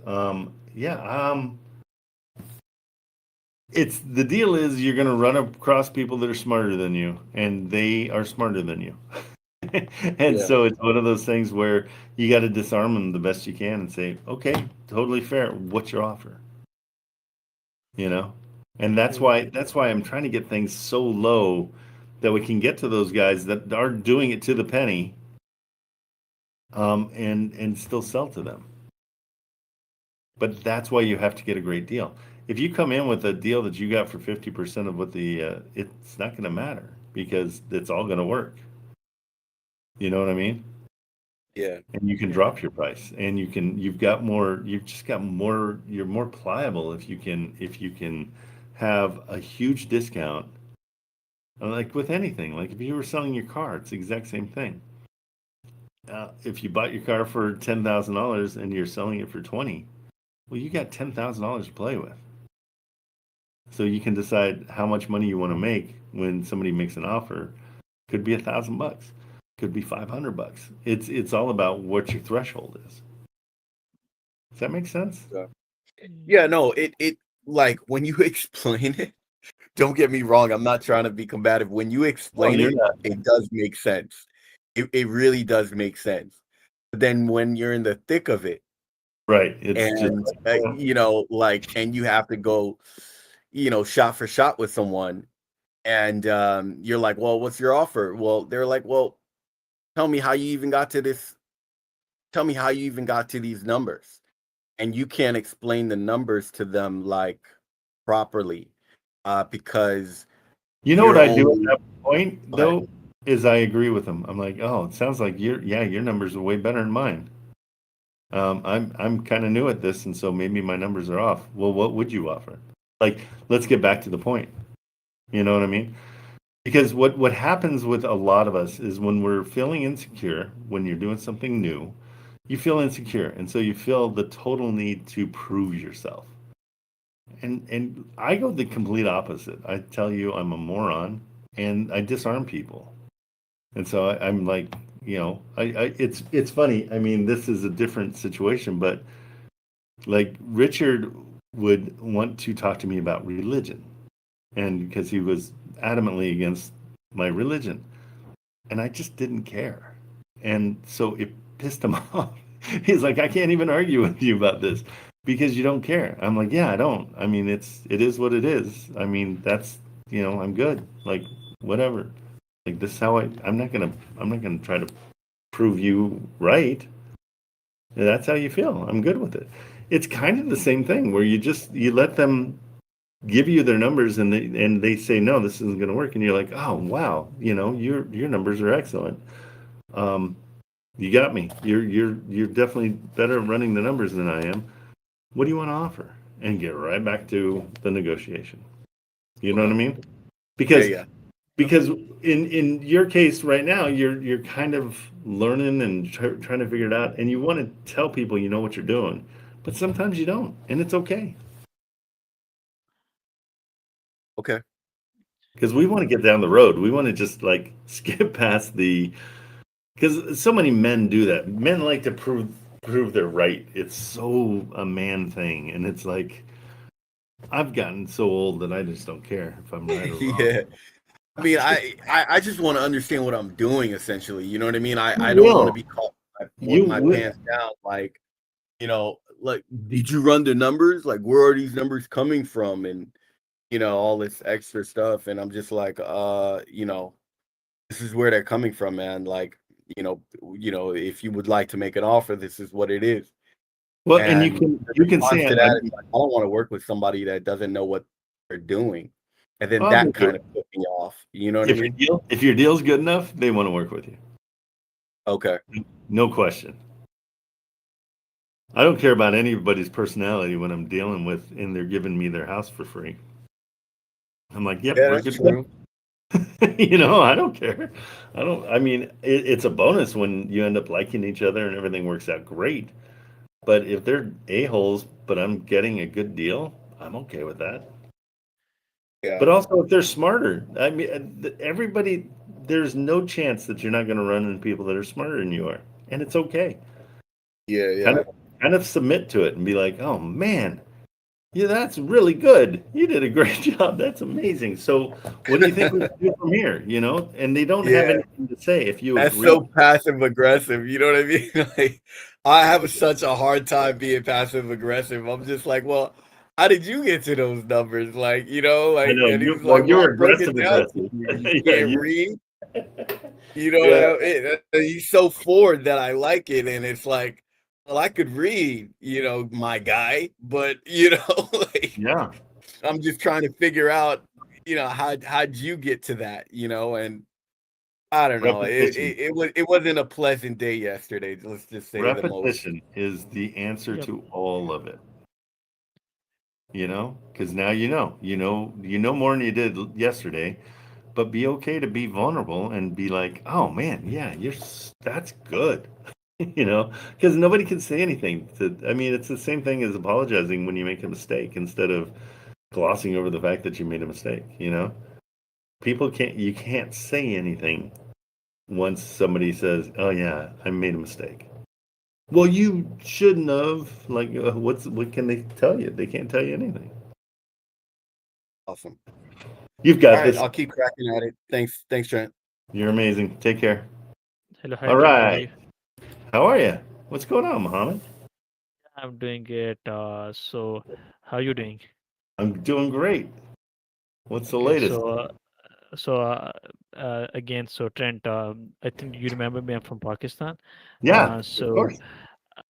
It's the deal is you're going to run across people that are smarter than you, and they are smarter than you. And Yeah. so it's one of those things where you got to disarm them the best you can and say, okay, totally fair. What's your offer? You know, and that's why I'm trying to get things so low that we can get to those guys that are doing it to the penny, and still sell to them. But that's why you have to get a great deal. If you come in with a deal that you got for 50% of what it's not going to matter because it's all going to work. You know what I mean? Yeah. And you can drop your price, and you've got more, you've just got more, you're more pliable if you can have a huge discount. Like with anything, like if you were selling your car, it's the exact same thing. If you bought your car for $10,000 and you're selling it for 20, well, you got $10,000 to play with. So you can decide how much money you want to make when somebody makes an offer. Could be $1,000, could be $500. It's all about what your threshold is. Does that make sense? Yeah, no, it like when you explain it, don't get me wrong, I'm not trying to be combative. When you explain you're it, not. it does make sense. It really does make sense. But then when you're in the thick of it, Right. It's just and and you have to go, shot for shot with someone, and you're like, well, what's your offer? Well, they're like, well, tell me how you even got to this. Tell me how you even got to these numbers. And you can't explain the numbers to them like properly, because you know what you're I do at only that point okay. though is I agree with them. I'm like, oh, it sounds like your numbers are way better than mine. I'm kind of new at this, and so maybe my numbers are off. Well, what would you offer? Like, let's get back to the point. You know what I mean? Because what happens with a lot of us is when we're feeling insecure, when you're doing something new, you feel insecure, and so you feel the total need to prove yourself. And I go the complete opposite. I tell you I'm a moron, and I disarm people. And so I'm like, it's funny. I mean, this is a different situation, but like Richard would want to talk to me about religion, and because he was adamantly against my religion, and I just didn't care. And so it pissed him off. He's like, I can't even argue with you about this because you don't care. I'm like, yeah, I don't. I mean, it is what it is. I mean, that's, I'm good. Like, whatever. Like, this is how I'm not gonna try to prove you right. That's how you feel. I'm good with it. It's kind of the same thing where you let them give you their numbers, and they say no, this isn't going to work, and you're like, oh wow, your numbers are excellent. You got me. You're definitely better at running the numbers than I am. What do you want to offer? And get right back to the negotiation. You know what I mean? Because Yeah. because in your case right now, you're kind of learning and trying to figure it out, and you want to tell people you know what you're doing, but sometimes you don't, and it's okay. Okay. Because we want to get down the road. We want to just like skip past because so many men do that. Men like to prove they're right. It's so a man thing, and it's like I've gotten so old that I just don't care if I'm right or wrong. Yeah. I mean, I just want to understand what I'm doing, essentially. You know what I mean? I You don't want to will. be caught with You my will. pants down. Like, like, did you run the numbers? Like, where are these numbers coming from? And, all this extra stuff. And I'm just like, this is where they're coming from, man. Like, if you would like to make an offer, this is what it is. Well, and And the you can response say to that is like, I don't want to work with somebody that doesn't know what they're doing. And then that kind of put me off. You know what I mean? if your deal's good enough, they want to work with you. Okay. No question. I don't care about anybody's personality when I'm dealing with, and they're giving me their house for free. I'm like, yep, Yeah, we're that's good. true. I don't care. I mean, it's a bonus when you end up liking each other and everything works out great. But if they're a-holes, but I'm getting a good deal, I'm okay with that. Yeah. But also, if they're smarter, I mean, everybody, there's no chance that you're not going to run into people that are smarter than you are, and it's okay. Yeah, Kind of submit to it and be like, oh man, yeah, that's really good. You did a great job. That's amazing. So, what do you think we should do from here? You know, and they don't have Yeah. anything to say if you That's agree. so passive aggressive. You know what I mean? Like, I have such a hard time being passive aggressive. I'm just like, well, how did you get to those numbers? Like, you know, I like, know and you. he's Well, like, well, you're I broke it aggressive, down aggressive. to you. You Yeah, can't read. You know, yeah, he's so forward that I like it, and it's like, well, I could read, you know, my guy, but you know, like, yeah. I'm just trying to figure out, you know, how'd you get to that, you know, and I don't know. Repetition. It wasn't a pleasant day yesterday. Let's just say the most. Repetition is the answer Yep. to all of it. You know, because now you know more than you did yesterday. But be okay to be vulnerable and be like, oh man, yeah, that's good. You know, because nobody can say anything. I mean, it's the same thing as apologizing when you make a mistake instead of glossing over the fact that you made a mistake. You know, you can't say anything once somebody says, oh yeah, I made a mistake. Well, you shouldn't have. Like, what can they tell you? They can't tell you anything. Awesome. You've All got right, this. I'll keep cracking at it. Thanks, Trent. You're amazing. Take care. Hello, hi, All Trent. How are right. you? How are you? What's going on, Mohammed? I'm doing it. So how you doing? I'm doing great. What's the Okay, latest? again, so Trent, I think you remember me. I'm from Pakistan. Yeah, of So course.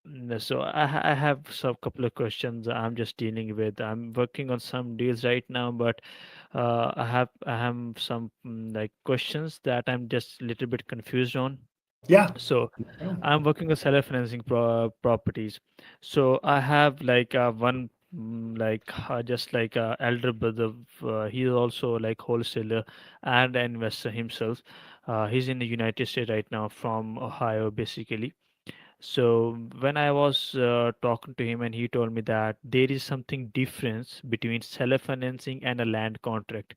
I have some couple of questions I'm just dealing with. I'm working on some deals right now, but I have some like questions that I'm just a little bit confused on. Yeah. So I'm working on seller financing properties. So I have like one like just like elder brother. He's also like wholesaler and an investor himself. He's in the United States right now from Ohio, basically. So when I was talking to him, and he told me that there is something difference between seller financing and a land contract.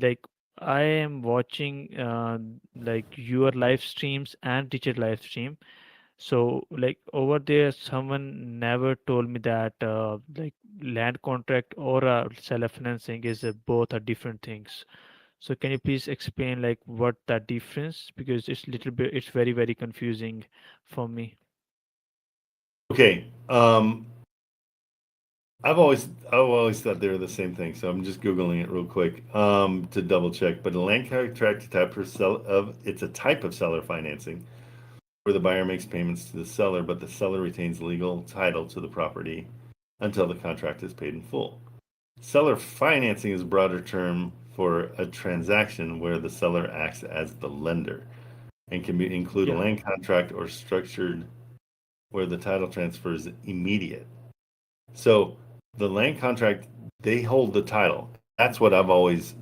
Like I am watching like your live streams and teacher live stream. So like over there, someone never told me that like land contract or seller financing is both are different things. So can you please explain like what that difference? Because it's very, very confusing for me. Okay. I've always thought they were the same thing, so I'm just googling it real quick to double check. But a land contract type it's a type of seller financing where the buyer makes payments to the seller, but the seller retains legal title to the property until the contract is paid in full. Seller financing is a broader term for a transaction where the seller acts as the lender and can include a Yeah. land contract or structured where the title transfer is immediate. So the land contract, they hold the title. That's what I've always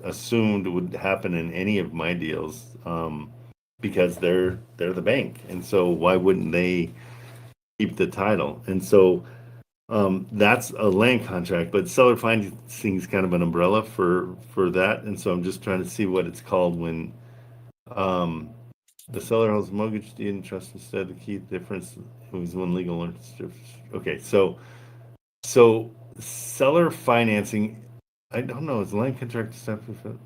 assumed would happen in any of my deals, because they're the bank, and so why wouldn't they keep the title? And so that's a land contract, but seller financing is kind of an umbrella for that. And so I'm just trying to see what it's called when um, the seller holds a mortgage deed and trust instead. The key difference was when legal. Okay, so seller financing, I don't know, is land contract stuff, but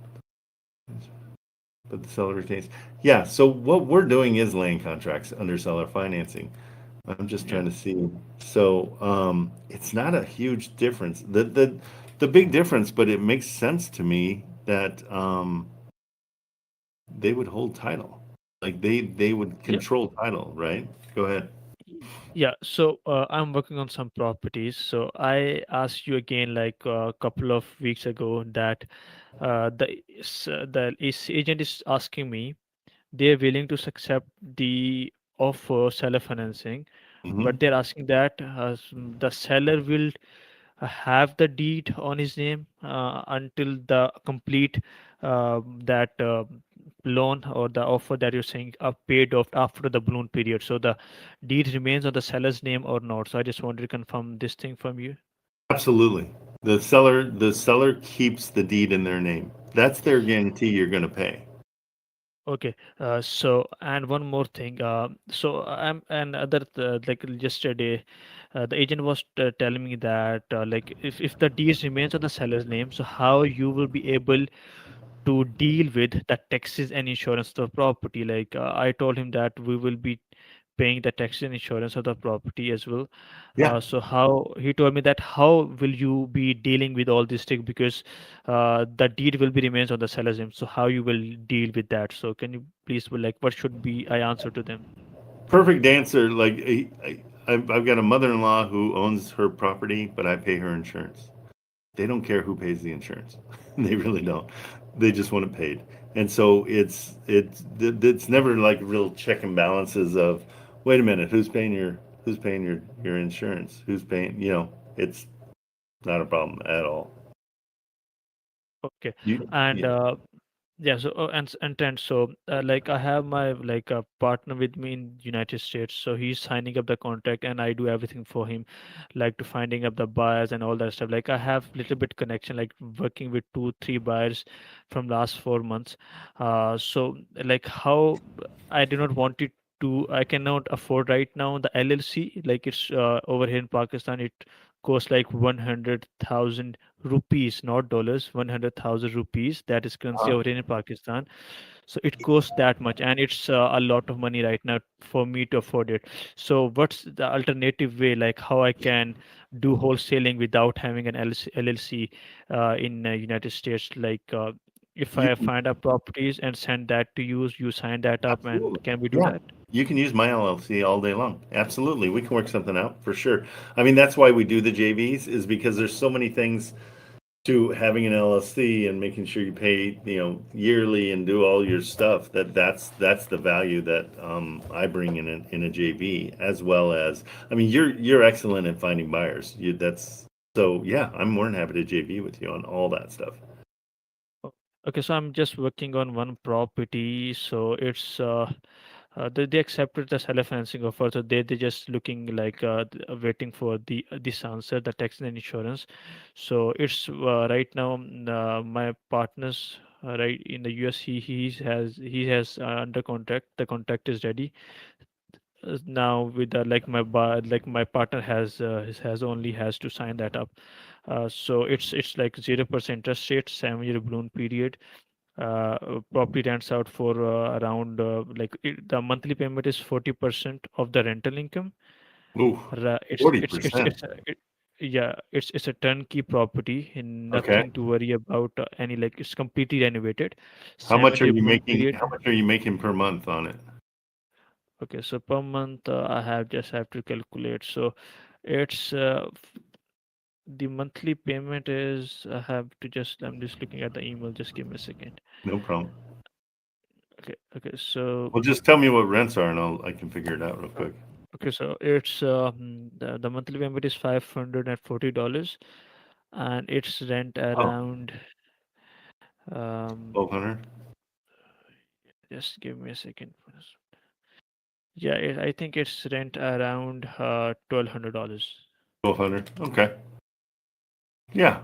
the seller retains. Yeah, so what we're doing is land contracts under seller financing. I'm just Yeah. trying to see. So it's not a huge difference. The big difference, but it makes sense to me that they would hold title. Like they would Yeah. control title, right? Go ahead. Yeah, so I'm working on some properties. So I asked you again, like a couple of weeks ago, that the agent is asking me they're willing to accept the offer seller financing, Hmm. but they're asking that the seller will have the deed on his name until the complete that loan or the offer that you're saying are paid off after the balloon period. So the deed remains on the seller's name or not. So I just wanted to confirm this thing from you. Absolutely. The seller keeps the deed in their name. That's their guarantee you're going to pay. Okay, so and one more thing. So I'm and other like yesterday, the agent was telling me that like if the deed remains on the seller's name, so how you will be able to deal with the taxes and insurance of the property. Like I told him that we will be paying the taxes and insurance of the property as well. Yeah. So how he told me that how will you be dealing with all this thing because the deed will be remains on the seller's name. So how you will deal with that? So can you please like what should be I answer to them? Perfect answer. Like I've got a mother-in-law who owns her property, but I pay her insurance. They don't care who pays the insurance. They really don't. They just want it paid. And so it's never like real check and balances of, wait a minute, who's paying your insurance? Who's paying, it's not a problem at all. Okay, and Yeah. yeah, so and Trent, so like I have my like a partner with me in United States, so he's signing up the contract and I do everything for him, like to finding up the buyers and all that stuff. Like I have little bit connection, like working with 2, 3 buyers from last 4 months. So like how I do not want it to, I cannot afford right now the LLC. Like it's over here in Pakistan, it costs like 100,000 rupees, not dollars, 100,000 rupees. That is currency over here in Pakistan. So it costs that much, and it's a lot of money right now for me to afford it. So what's the alternative way, like how I can do wholesaling without having an LLC in United States? Like if You I can find up properties and send that to you sign that up, and absolutely. can we do Yeah. that? You can use my LLC all day long. Absolutely. We can work something out for sure. I mean, that's why we do the JVs is because there's so many things to having an LLC and making sure you pay, yearly and do all your stuff. That's the value that I bring in a JV as well as. I mean, you're excellent at finding buyers. That's so yeah. I'm more than happy to JV with you on all that stuff. Okay, so I'm just working on one property, so it's they accepted the seller financing offer, so they just looking like waiting for this answer, the tax and insurance. So it's right now my partners right in the US, he has under contract. The contract is ready. Now with the like like my partner has only has to sign that up. So it's like 0% interest rate, 7 year balloon period. Property rents out for around the monthly payment is 40% of the rental income. Ooh, It's 40%. yeah, it's a turnkey property and Okay. nothing to worry about any, like it's completely renovated. How much seven are year you balloon making? period. How much are you making per month on it? Okay, so per month I have to calculate. So it's the monthly payment is I have to just I'm just looking at the email. Just give me a second. No problem. Okay, so Well, just tell me what rents are, and I can figure it out real quick. okay, so it's the monthly payment is $540, and it's rent Oh, around um 1,200. just give me a second. Yeah, I think it's rent around $1,200. 1,200. Okay. Yeah.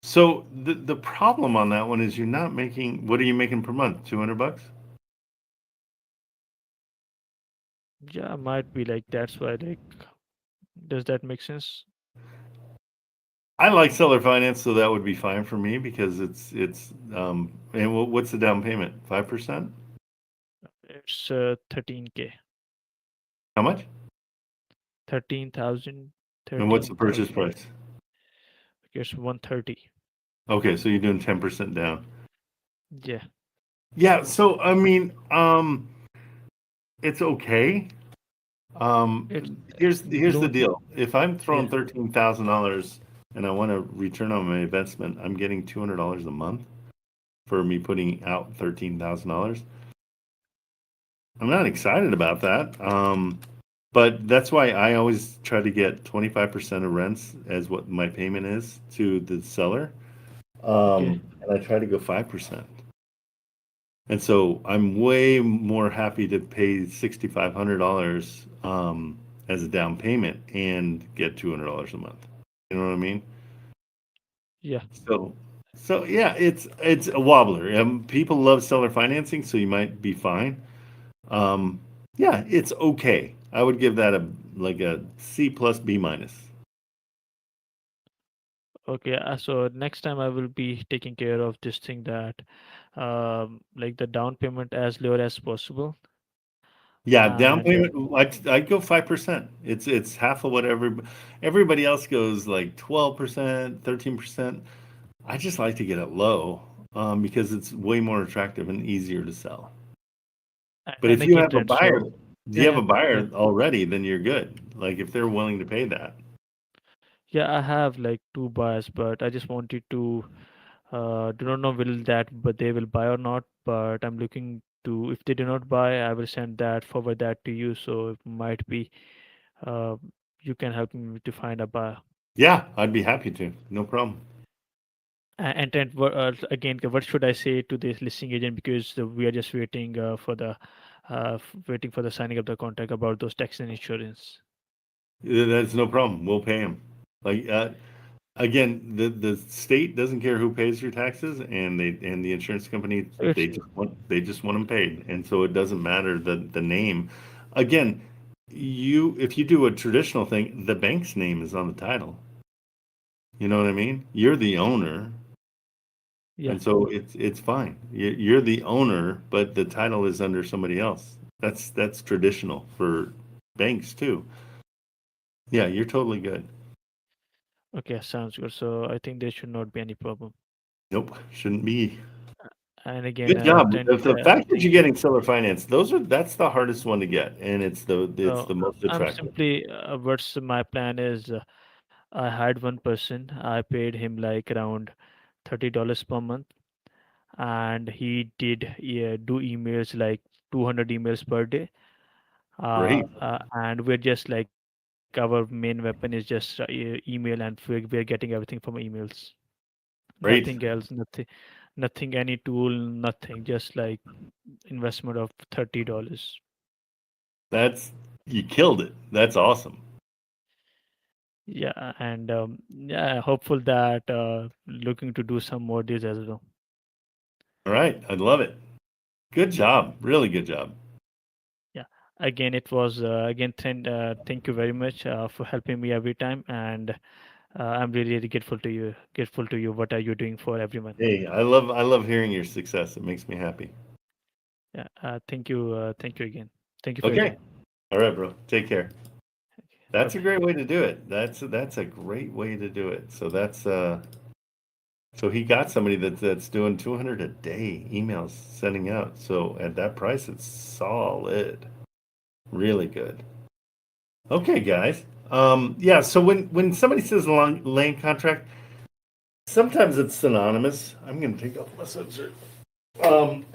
So the problem on that one is you're not making. What are you making per month? $200? Yeah, might be like that's why like does that make sense? I like seller finance, so that would be fine for me because it's. And what's the down payment? 5%? It's 13K, How much? 13,000, And what's the purchase 13,000. price? It's 130. Okay, so you're doing 10% down. Yeah, Yeah. So I mean, it's okay. it's Here's the balloon. deal. If I'm Yeah, throwing $13,000 and I want to return on my investment, I'm getting $200 a month for me putting out $13,000. I'm not excited about that. But that's why I always try to get 25% of rents as what my payment is to the seller. okay. And I try to go 5%. And so I'm way more happy to pay $6,500 as a down payment and get $200 a month. You know what I mean? Yeah. So So yeah, it's a wobbler. People love seller financing, so you might be fine. Um, yeah, it's okay. I would give that a C plus B minus. Okay, so next time I will be taking care of this thing that like the down payment as low as possible. Yeah, down And payment. I'd go 5%. It's half of what everybody else goes like 12%, 13%. I just like to get it low, because it's way more attractive and easier to sell. But if you again, have a Trent, buyer, so if you yeah, have a yeah, buyer yeah. already, then you're good. Like if they're willing to pay that. Yeah, I have like two buyers, but I just wanted to do not know will that but they will buy or not. But I'm looking to if they do not buy, I will send that forward that to you. So it might be uh, you can help me to find a buyer. Yeah, I'd be happy to. No problem. And then again, what should I say to this listing agent? Because we are just waiting for the waiting for the signing of the contract about those tax and insurance. That's no problem. We'll pay them. Like again, the state doesn't care who pays your taxes, and the insurance company It's they just want them paid, and so it doesn't matter the name. Again, if you do a traditional thing, the bank's name is on the title. You know what I mean? You're the owner, yeah. and so it's fine. You're the owner, but the title is under somebody else. That's traditional for banks too. Yeah, you're totally good. Okay, sounds good. So I think there should not be any problem. Nope, shouldn't be. And again, Good job. Trent, The fact that you're thank you. getting seller finance, that's the hardest one to get, and it's So the most I'm attractive. simply what's my plan is I hired one person. I paid him like around $30 per month, and he did do emails like 200 emails per day. Great, And we're just like our main weapon is just email, and we're getting everything from emails. great. Nothing else, nothing, any tool, nothing. Just like investment of $30. That's you killed it. That's awesome. Yeah, and yeah, hopeful that looking to do some more deals as well. All right, I love it. Good job. Really good job. Yeah. Again, it was again. Thank you very much for helping me every time, and I'm really, really grateful to you. Grateful to you. What are you doing for everyone? Hey, I love hearing your success. It makes me happy. Yeah. Thank you. Thank you again. Thank you for your Okay. time. All right, bro. Take care. Bye That's a bye. great way to do it. That's a great way to do it. So he got somebody that's doing 200 a day emails sending out. So at that price, it's solid. Really good. Okay, guys. Yeah. So when somebody says long lane contract, sometimes it's synonymous. I'm going to take off my sensor. Um,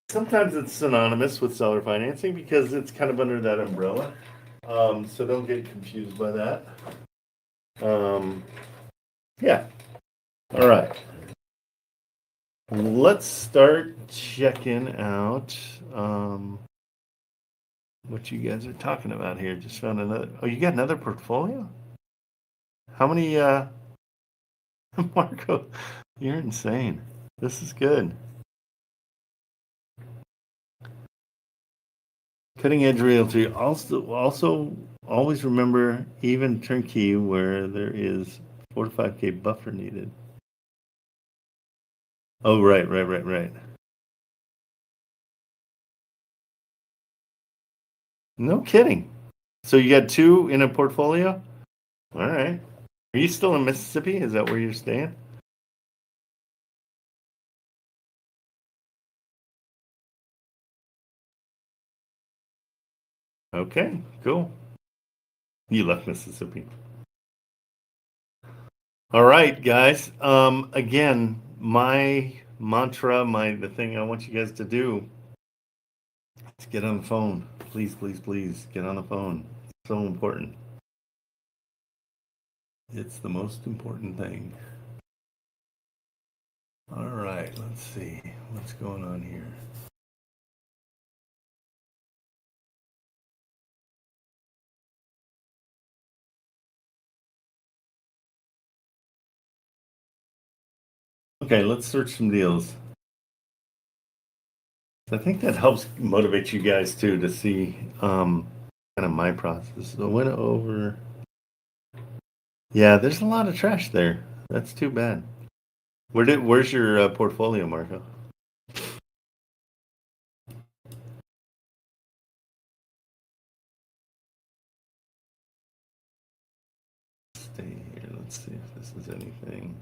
Sometimes it's synonymous with seller financing because it's kind of under that umbrella. So don't get confused by that. Um, yeah. All right. Let's start checking out what you guys are talking about here. Just found another. Oh, you got another portfolio? How many, Marco? You're insane. This is good. Cutting edge realty. Also, always remember even turnkey where there is 4 to 5K buffer needed. Oh, right. No kidding. So you got two in a portfolio? All right. Are you still in Mississippi? Is that where you're staying? Okay, cool. You left Mississippi. All right, guys. Again, my mantra, the thing I want you guys to do is get on the phone. Please, get on the phone. It's so important. It's the most important thing. All right, let's see what's going on here. Okay, let's search some deals. I think that helps motivate you guys too to see kind of my process. So went over. Yeah, there's a lot of trash there. That's too bad. Where's your portfolio, Marco? Stay here. Let's see if this is anything.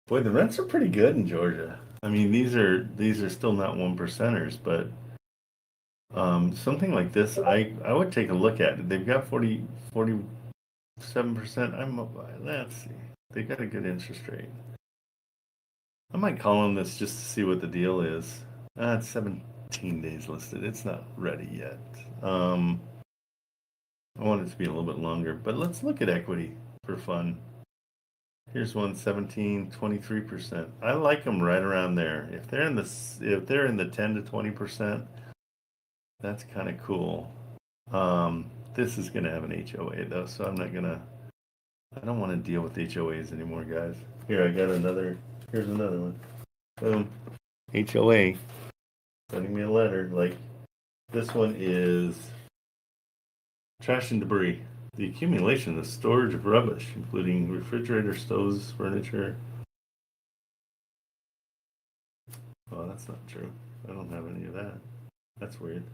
Boy, the rents are pretty good in Georgia. I mean, these are still not 1%ers, but something like this, I would take a look at it. They've got 47%. Let's see. They got a good interest rate. I might call them this just to see what the deal is. It's 17 days listed. It's not ready yet. I want it to be a little bit longer, but let's look at equity for fun. Here's one 17, 23%. I like them right around there. If they're in the 10 to 20%, that's kind of cool. This is gonna have an HOA though, so I don't want to deal with HOAs anymore, guys. Here, here's another one. Boom. HOA. Sending me a letter. Like, this one is trash and debris. The accumulation, the storage of rubbish, including refrigerators, stoves, furniture. Oh, that's not true. I don't have any of that. That's weird.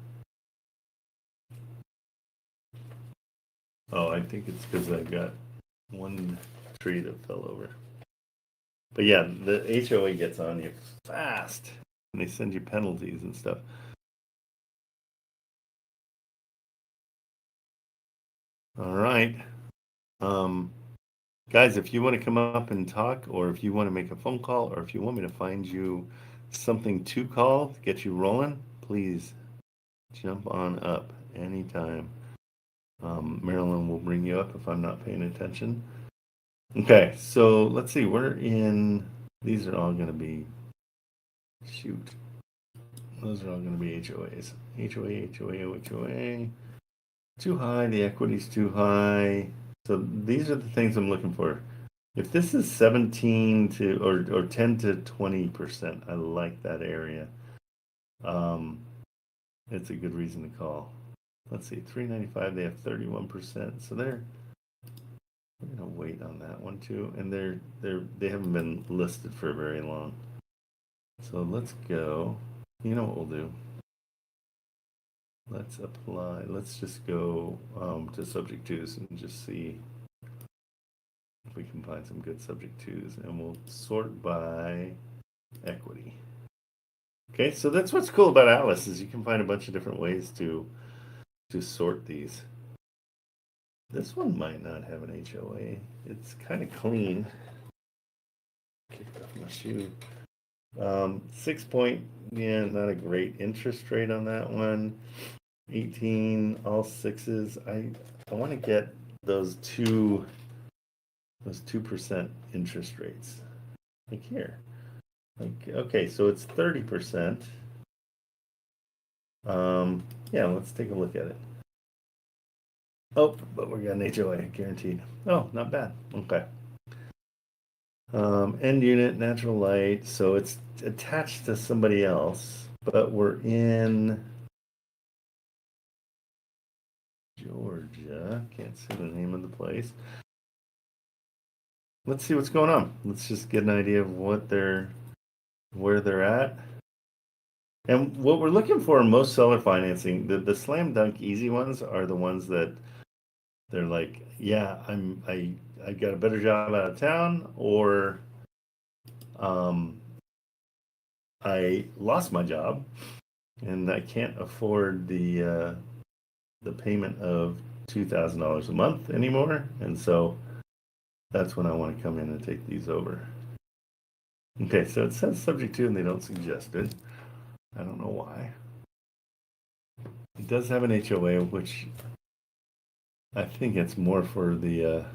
Oh, I think it's because I got one tree that fell over. But yeah, the HOA gets on you fast, and they send you penalties and stuff. All right. Guys, if you want to come up and talk, or if you want to make a phone call, or if you want me to find you something to call, get you rolling, please jump on up anytime. Marilyn will bring you up if I'm not paying attention. Okay, so let's see. These are all going to be, those are all going to be HOAs. HOA. Too high, the equity's too high. So these are the things I'm looking for. If this is 17 to or 10 to 20%, I like that area. It's a good reason to call. Let's see, 395, they have 31%. So we're gonna wait on that one too. And they haven't been listed for very long. So let's go. You know what we'll do? Let's apply. Let's just go to subject twos and just see if we can find some good subject twos, and we'll sort by equity. Okay, so that's what's cool about Atlas is you can find a bunch of different ways to sort these. This one might not have an HOA. It's kind of clean. Kicked off my shoe. 6 point, yeah, not a great interest rate on that one. 18, all sixes. I want to get those 2% interest rates. Like here. Like, okay, so it's 30%. Yeah, let's take a look at it. Oh, but we got an HOA guaranteed. Oh, not bad. Okay. End unit, natural light. So it's attached to somebody else, but we're in Georgia. Can't see the name of the place. Let's see what's going on. Let's just get an idea of where they're at. And what we're looking for in most seller financing, the slam dunk easy ones are the ones that they're like, yeah, I got a better job out of town, or I lost my job and I can't afford the payment of $2,000 a month anymore, and so that's when I want to come in and take these over. Okay, so it says subject to, and they don't suggest it. I don't know why. It does have an HOA, which I think it's more for the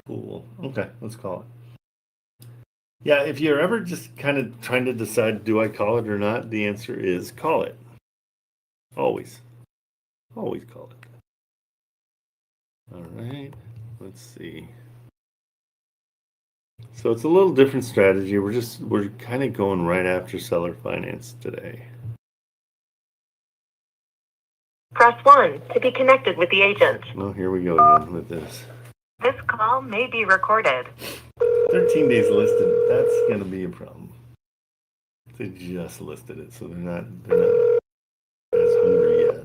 pool. Okay, let's call it. Yeah, if you're ever just kind of trying to decide, do I call it or not? The answer is call it. Always. Always call it that. All right. Let's see. So it's a little different strategy. We're kind of going right after seller finance today. Press 1 to be connected with the agent. Well, here we go again with this. This call may be recorded. 13 days listed. That's going to be a problem. They just listed it, so they're not as hungry yet.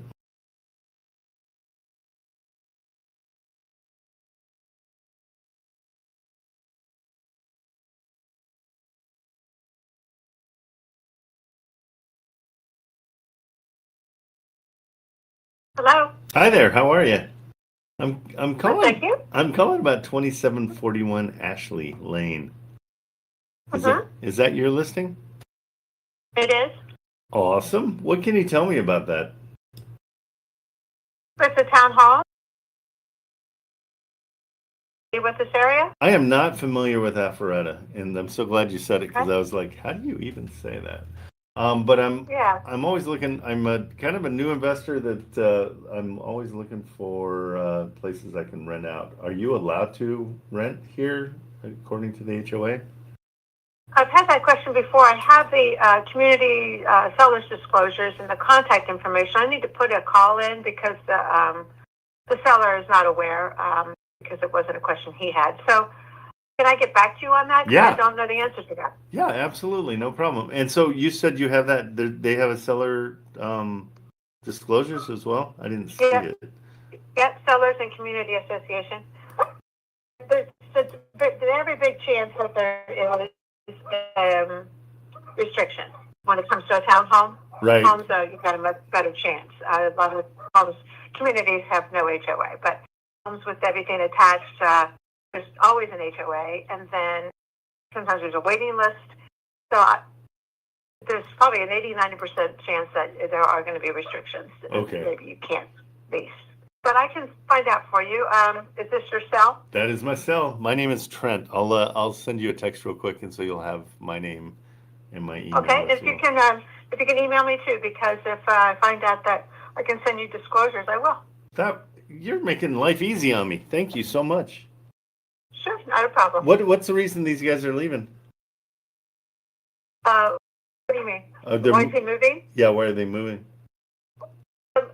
Hello. Hi there. How are you? I'm calling. Thank you. I'm calling about 2741 Ashley Lane. Is that your listing? It is. Awesome. What can you tell me about that? It's a town hall. You with this area? I am not familiar with Alpharetta, and I'm so glad you said it because I was like, how do you even say that? But I'm always looking. I'm a kind of a new investor that I'm always looking for places I can rent out. Are you allowed to rent here according to the HOA? I've had that question before. I have the community seller's disclosures and the contact information. I need to put a call in because the seller is not aware because it wasn't a question he had. So can I get back to you on that? 'Cause Yeah. I don't know the answer to that. Yeah, absolutely. No problem. And so you said you have that, they have a seller disclosures as well? I didn't see it. Yep, Sellers and Community Association. There's every big chance that there is restriction when it comes to a townhome. Right. Homes, you've got a much better chance. A lot of homes, communities have no HOA, but homes with everything attached, there's always an HOA, and then sometimes there's a waiting list. So there's probably an 80-90% chance that there are going to be restrictions. Okay. Maybe you can't lease. But I can find out for you. Is this your cell? That is my cell. My name is Trent. I'll send you a text real quick, and so you'll have my name and my email. Okay. If you can email me too, because if I find out that I can send you disclosures, I will. You're making life easy on me. Thank you so much. Sure, not a problem. What's the reason these guys are leaving? What do you mean? Why is he moving? Yeah, where are they moving?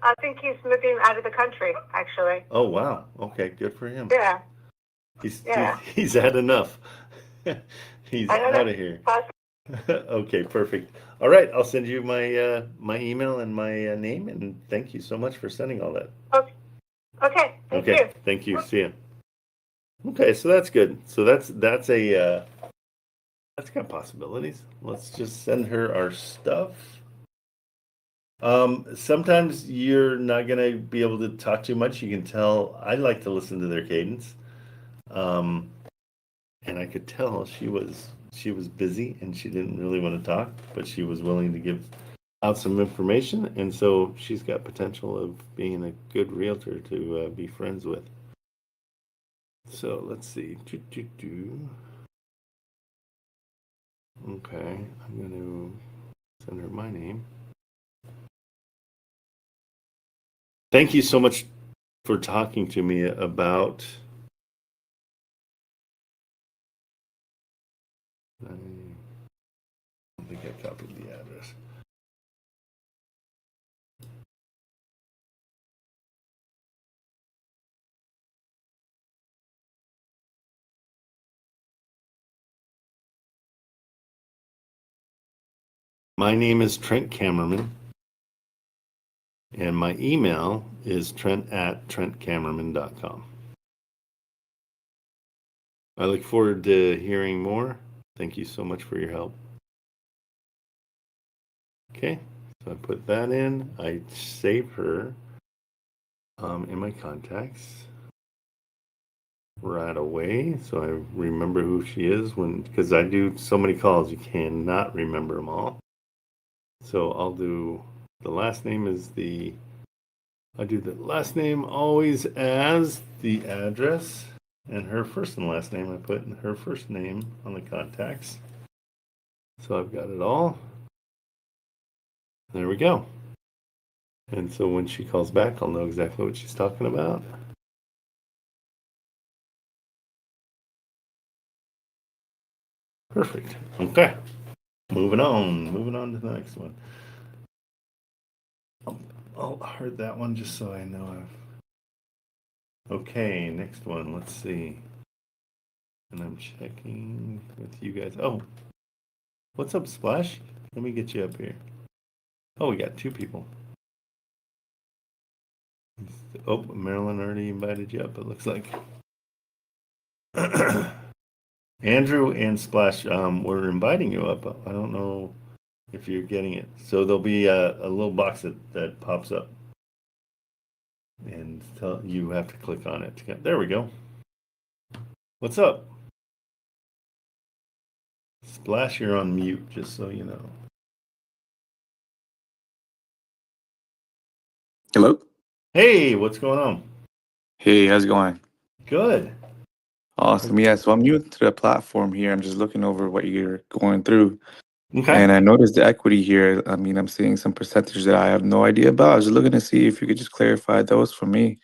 I think he's moving out of the country, actually. Oh wow. Okay, good for him. Yeah. He's had enough. He's out of here. Okay, perfect. All right, I'll send you my my email and my name, and thank you so much for sending all that. Okay. Thank you. Thank you. See you. Okay, so that's good. So that's got possibilities. Let's just send her our stuff. Sometimes you're not gonna be able to talk too much. You can tell I like to listen to their cadence. And I could tell she was busy and she didn't really want to talk, but she was willing to give out some information, and so she's got potential of being a good realtor to be friends with. So let's see. Okay, I'm going to send her my name. Thank you so much for talking to me about I don't think I copied the address. My name is Trent Kamerman, and my email is trent@trentkamerman.com. I look forward to hearing more. Thank you so much for your help. Okay, so I put that in. I save her in my contacts right away, so I remember who she is because I do so many calls, you cannot remember them all. So I'll do the last name I do the last name always as the address. And her first and last name, I put in her first name on the contacts. So I've got it all. There we go. And so when she calls back, I'll know exactly what she's talking about. Perfect. Okay. Moving on to the next one. I'll heard that one just so I know Okay, next one. Let's see. And I'm checking with you guys. Oh, what's up, Splash? Let me get you up here. Oh, we got 2 people. Oh, Marilyn already invited you up, it looks like. Andrew and Splash, we're inviting you up. I don't know if you're getting it. So there'll be a little box that pops up. And you have to click on it. There we go. What's up? Splash, you're on mute, just so you know. Hello? Hey, what's going on? Hey, how's it going? Good. Awesome. Yeah, so I'm new to the platform here. I'm just looking over what you're going through. Okay. And I noticed the equity here. I mean, I'm seeing some percentages that I have no idea about. I was just looking to see if you could just clarify those for me.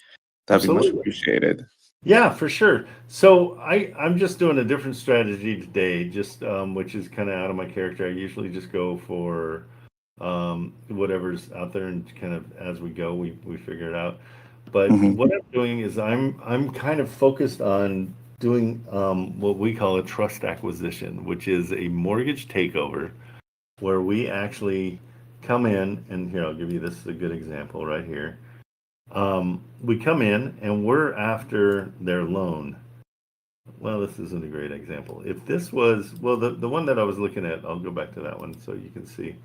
That'd be much Absolutely. appreciated. Yeah, for sure. So I'm just doing a different strategy today, just which is kind of out of my character. I usually just go for whatever's out there and kind of as we go, we figure it out. But Mm-hmm. what I'm doing is I'm kind of focused on doing what we call a trust acquisition, which is a mortgage takeover where we actually come in and here I'll give you this is a good example right here. We come in and we're after their loan. Well, this isn't a great example. If this was, well, the one that I was looking at, I'll go back to that one so you can see.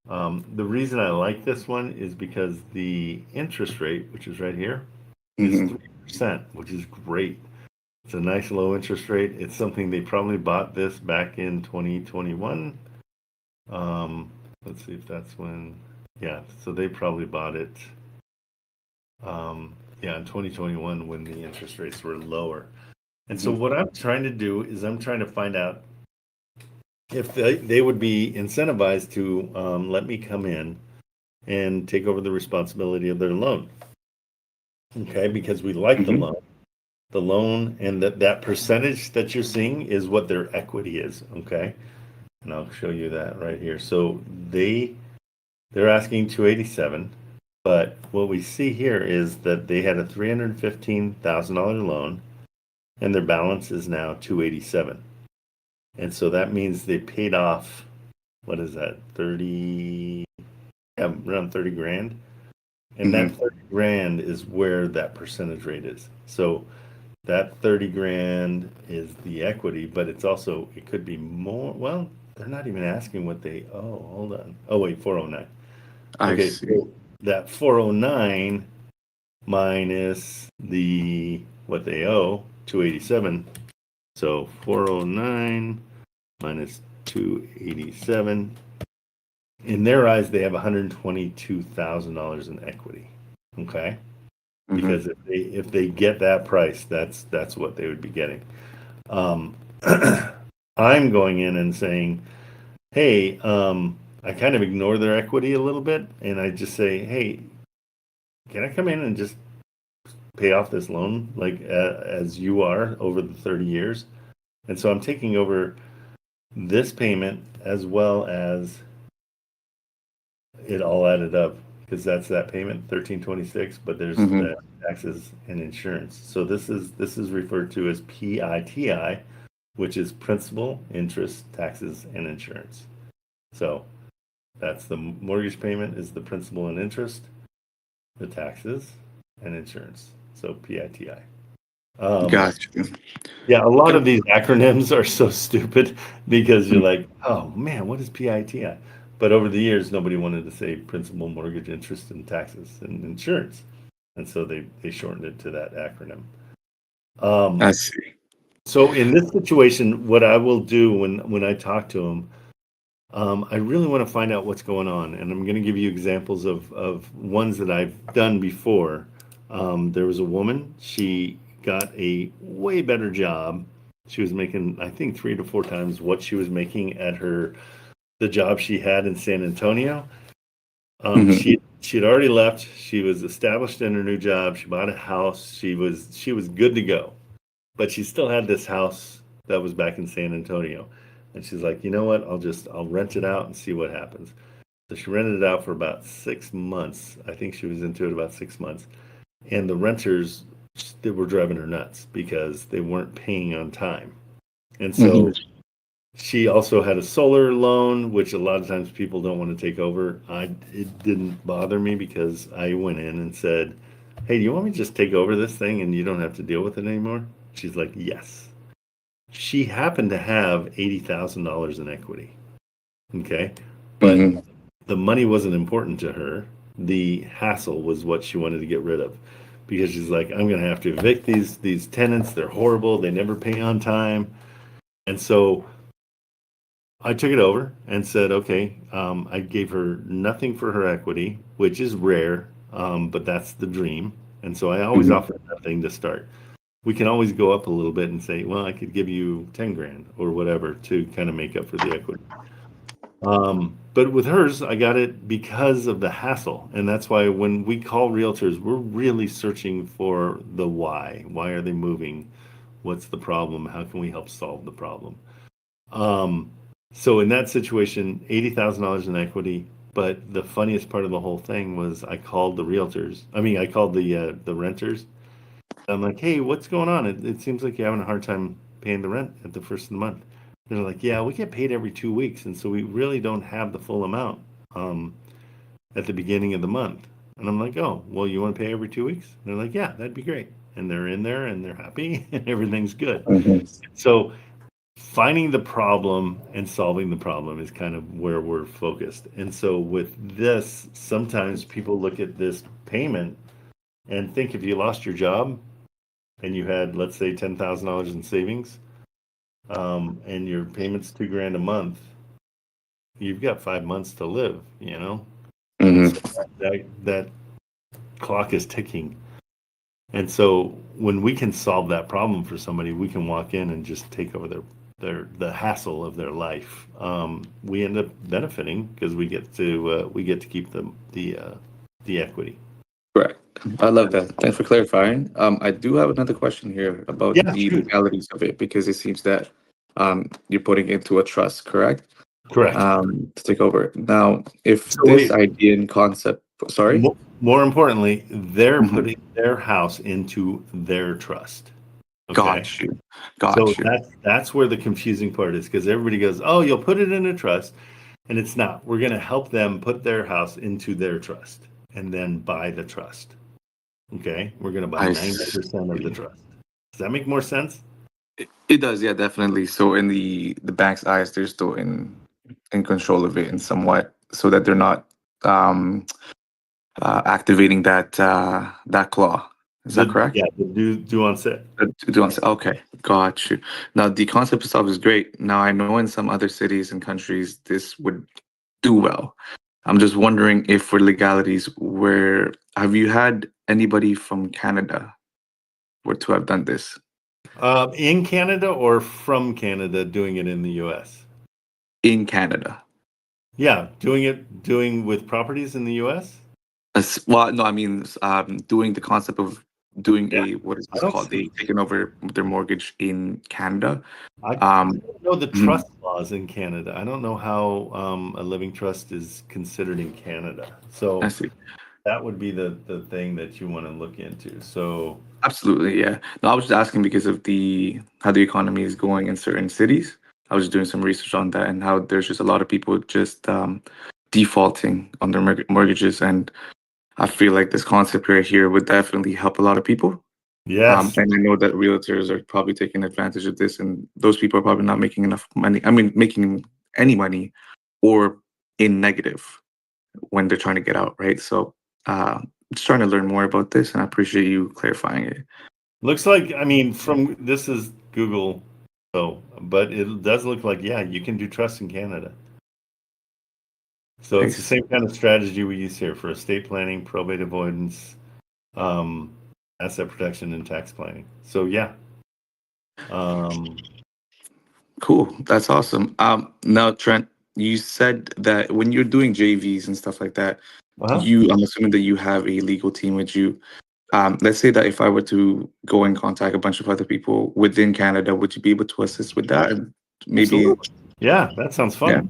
The reason I like this one is because the interest rate, which is right here, is Mm-hmm. 3%, which is great. It's a nice low interest rate. It's something they probably bought this back in 2021. Let's see if that's when, yeah, so they probably bought it. Yeah, in 2021 when the interest rates were lower. And so what I'm trying to do is I'm trying to find out if they would be incentivized to let me come in and take over the responsibility of their loan. Okay, because we like the Mm-hmm. loan. The loan and that percentage that you're seeing is what their equity is. Okay. And I'll show you that right here. So they're asking 287. But what we see here is that they had a $315,000 loan and their balance is now 287. And so that means they paid off, what is that, 30, yeah, around 30 grand. And that Mm-hmm. 30 grand is where that percentage rate is. So that 30 grand is the equity, but it's also, it could be more. Well, they're not even asking what they owe. Hold on. Oh, wait, 409. I Okay, see. so that 409 minus what they owe, 287. So 409 minus 287. In their eyes, they have $122,000 in equity. Okay, Mm-hmm. because if they get that price, that's what they would be getting. I'm going in and saying, hey, I kind of ignore their equity a little bit, and I just say, hey, can I come in and just pay off this loan like as you are over the 30 years? And so I'm taking over this payment as well as it all added up because that's that payment 1326, but there's Mm-hmm. the taxes and insurance. So this is referred to as PITI, which is principal, interest, taxes, and insurance. So that's the mortgage payment is the principal and interest, the taxes, and insurance. So PITI. Gotcha. Yeah, a lot Okay. of these acronyms are so stupid because you're like, oh man, what is PITI? But over the years, nobody wanted to say principal, mortgage, interest, and taxes and insurance. And so they shortened it to that acronym. I see. So in this situation, what I will do when I talk to them, I really want to find out what's going on. And I'm going to give you examples of ones that I've done before. There was a woman, she got a way better job. She was making, I think, 3 to 4 times what she was making at the job she had in San Antonio. Mm-hmm. She She had already left. She was established in her new job. She bought a house. She was good to go, but she still had this house that was back in San Antonio, and she's like, you know what? I'll rent it out and see what happens. So she rented it out for about 6 months. I think she was into it about 6 months, and the renters, they were driving her nuts because they weren't paying on time, and so. She also had a solar loan, which a lot of times people don't want to take over. It didn't bother me because I went in and said, "Hey, do you want me to just take over this thing and you don't have to deal with it anymore?" She's like, "Yes." She happened to have $80,000 in equity. Okay, but Hmm. the money wasn't important to her. The hassle was what she wanted to get rid of because she's like, "I'm going to have to evict these tenants. They're horrible. They never pay on time." And so I took it over and said, okay, I gave her nothing for her equity, which is rare, but that's the dream. And so I always Hmm. offer nothing to start. We can always go up a little bit and say, well, I could give you 10 grand or whatever to kind of make up for the equity. But with hers, I got it because of the hassle. And that's why when we call realtors, we're really searching for the why. Why are they moving? What's the problem? How can we help solve the problem? Um, so in that situation, $80,000 in equity. But the funniest part of the whole thing was I called the realtors. I mean, I called the renters. I'm like, hey, what's going on? It seems like you're having a hard time paying the rent at the first of the month. They're like, yeah, we get paid every 2 weeks, and so we really don't have the full amount um, at the beginning of the month. And I'm like, oh, well, you want to pay every 2 weeks? And they're like, yeah, that'd be great. And they're in there and they're happy and everything's good. Hmm. So finding the problem and solving the problem is kind of where we're focused. And so with this, sometimes people look at this payment and think if you lost your job and you had, let's say, $10,000 in savings, and your payment's 2 grand a month, you've got 5 months to live, you know? And Hmm. so that clock is ticking. And so when we can solve that problem for somebody, we can walk in and just take over the hassle of their life. We end up benefiting because we get to keep the equity. Correct. I love that. Thanks for clarifying. I do have another question here about Yeah, the shoot. legalities of it because it seems that you're putting it into a trust, correct? Correct. To take over. Now, if So this wait, idea and concept, sorry? more importantly, they're Mhm. putting their house into their trust. Okay. Got you. So Got you. that's where the confusing part is because everybody goes, oh, you'll put it in a trust. And it's not. We're going to help them put their house into their trust and then buy the trust. Okay. We're going to buy I 90% of the see. trust. Does that make more sense? It does, yeah, definitely. So in the bank's eyes, they're still in control of it and somewhat so that they're not um activating that claw. Is that correct? The due on set. Do answer. Okay, got you. Now the concept itself is great. Now I know in some other cities and countries this would do well. I'm just wondering if for legalities, where have you had anybody from Canada were to have done this In Canada or from Canada doing it in the US? in Canada? Yeah, doing with properties in the US? Well, no, I mean doing the concept of doing Yeah. a what is I this don't called? They see. taking over their mortgage in Canada. I Um, don't know the mhm, trust laws in Canada. I don't know how a living trust is considered in Canada. I So see. that would be the thing that you want to look into. So Absolutely, yeah. No, I was just asking because of the how the economy is going in certain cities. I was just doing some research on that and how there's just a lot of people just defaulting on their mortgages, and I feel like this concept right here would definitely help a lot of people. yes, And I know that realtors are probably taking advantage of this, and those people are probably not making enough money. I mean, making any money or in negative when they're trying to get out, right? So, just trying to learn more about this, and I appreciate you clarifying it. looks like, I mean, from this is Google, so but it does look like, yeah, you can do trust in Canada. So it's the Nice. same kind of strategy we use here for estate planning, probate avoidance, um, asset protection, and tax planning. So yeah, um, Cool. That's awesome. Now, Trent, you said that when you're doing JVs and stuff like that, Uh-huh. I'm assuming that you have a legal team with you. Let's say that if I were to go and contact a bunch of other people within Canada, would you be able to assist with that? And maybe, Absolutely. Yeah, that sounds yeah, fun.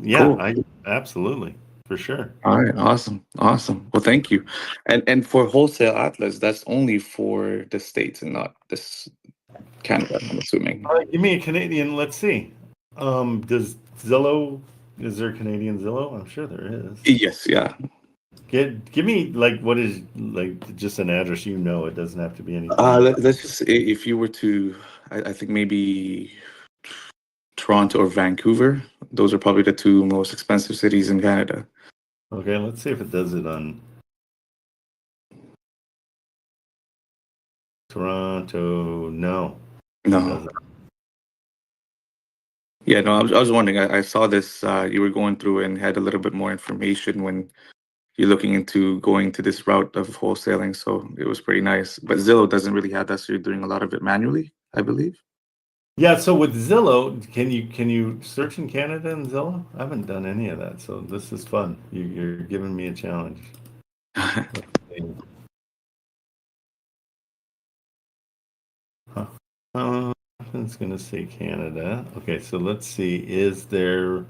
Yeah, cool. I absolutely for sure. All right, awesome, awesome. Well, thank you. And for Wholesale Atlas, that's only for the States and not this Canada, I'm assuming. Give me a Canadian. Let's see. Does Zillow? Is there a Canadian Zillow? I'm sure there is. Yes, yeah. Give me like what is like just an address. You know, it doesn't have to be anything. Let's just if you were to, I think maybe Toronto or Vancouver. Those are probably the two most expensive cities in Canada. Okay, let's see if it does it on Toronto. No, it No. doesn't. Yeah, no, I was wondering. I saw this. You were going through and had a little bit more information when you're looking into going to this route of wholesaling. So it was pretty nice. But Zillow doesn't really have that, so you're doing a lot of it manually, I believe. Yeah, so with Zillow, can you search in Canada in Zillow? I haven't done any of that, so this is fun. You're giving me a challenge. Huh. It's gonna say Canada. Okay, so let's see. Is there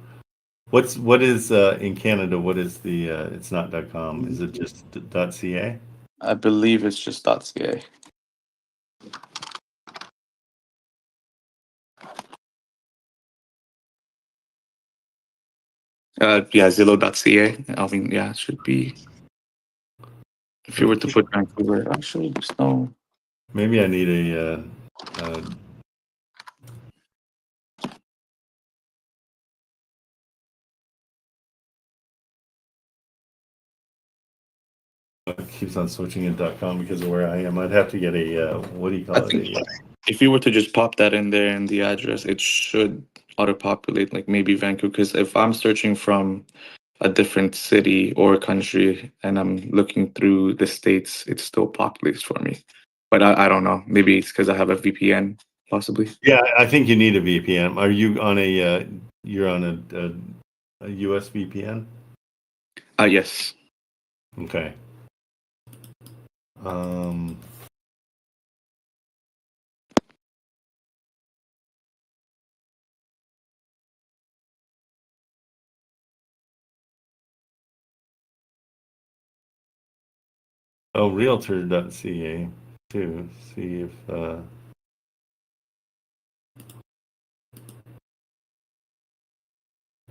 what is in Canada? What is the? It's not .com. Is it just .ca? I believe it's just .ca. Yeah, Zillow.ca. I mean, yeah, it should be. If you were to put Vancouver, actually, there's no. Maybe I need a. It keeps on switching in .com because of where I am. I'd have to get a what do you I call think it? if you were to just pop that in there in the address, it should auto-populate like maybe Vancouver. Because if I'm searching from a different city or country and I'm looking through the states, it still populates for me. But I don't know. Maybe it's because I have a VPN, possibly. Yeah, I think you need a VPN. Are you on a? You're on a US VPN? Yes. Okay. Um. Oh, Realtor.ca too. See if. Do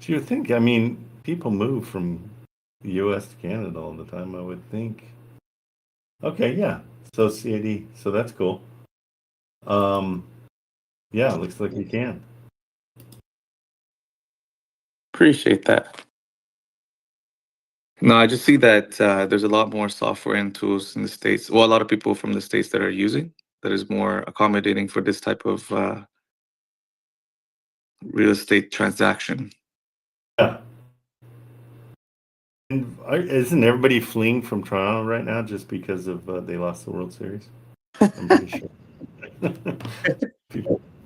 you think? I mean, people move from the U.S. to Canada all the time. I would think. Okay, yeah. So CAD. So that's cool. Um. Yeah, looks like you can. Appreciate that. No, I just see that there's a lot more software and tools in the States. Well, a lot of people from the States that are using that is more accommodating for this type of real estate transaction. Yeah. And isn't everybody fleeing from Toronto right now just because of they lost the World Series? I'm pretty sure.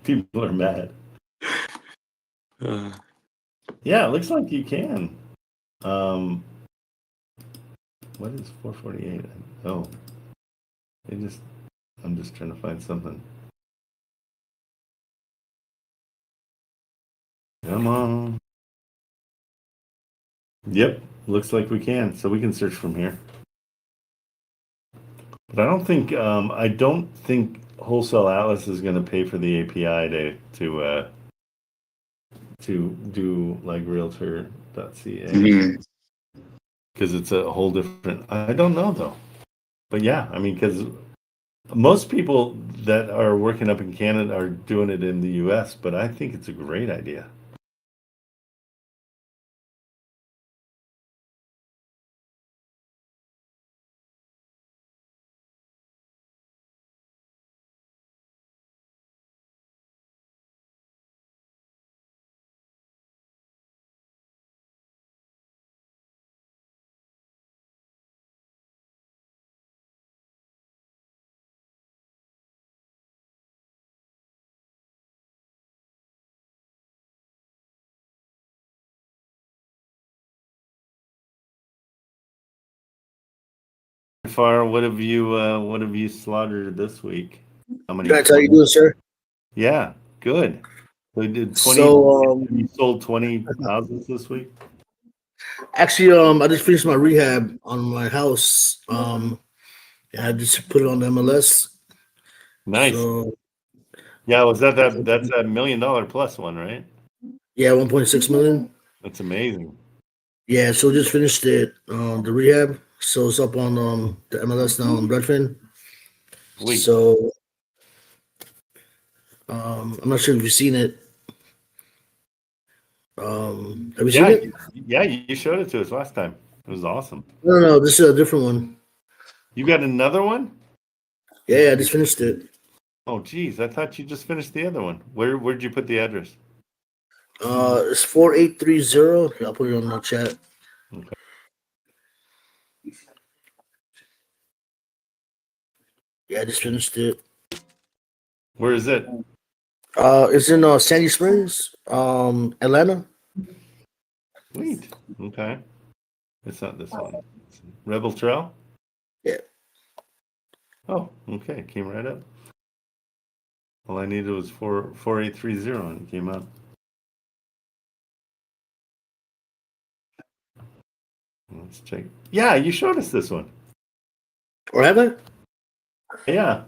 People are mad. Uh, Yeah, it looks like you can. Um, what is 448? Oh, it just. I'm just trying to find something. Come on. Yep, looks like we can. So we can search from here. But I don't think Wholesale Atlas is going to pay for the API to do like Realtor.ca mhm. because it's a whole different. I don't know though. But yeah, I mean, because most people that are working up in Canada are doing it in the U.S. But I think it's a great idea. far, what have you slaughtered this week? How many? Trent, how you doing, sir? Yeah, good. We did 20. So, You sold 20 houses this week? actually, I just finished my rehab on my house. And I just put it on the MLS. Nice. So, Yeah, was that's that $1 million plus one, right? yeah, 1.6 million. That's amazing. Yeah, so just finished it, the rehab. So it's up on the MLS now in Redfin. Sweet. So, I'm not sure if you've seen it. Have you seen it? Yeah, you showed it to us last time. It was awesome. No, this is a different one. You got another one? Yeah, I just finished it. Oh, geez, I thought you just finished the other one. Where'd you put the address? It's 4830. I'll put it on the chat. Okay. Yeah, I just finished it. Where is it? It's in Sandy Springs, Atlanta. Sweet. Okay. It's not this one. It's Rebel Trail? Yeah. Oh, okay. It came right up. All I needed was 4830 and it came up. Let's check. Yeah, you showed us this one. Or have I? Yeah.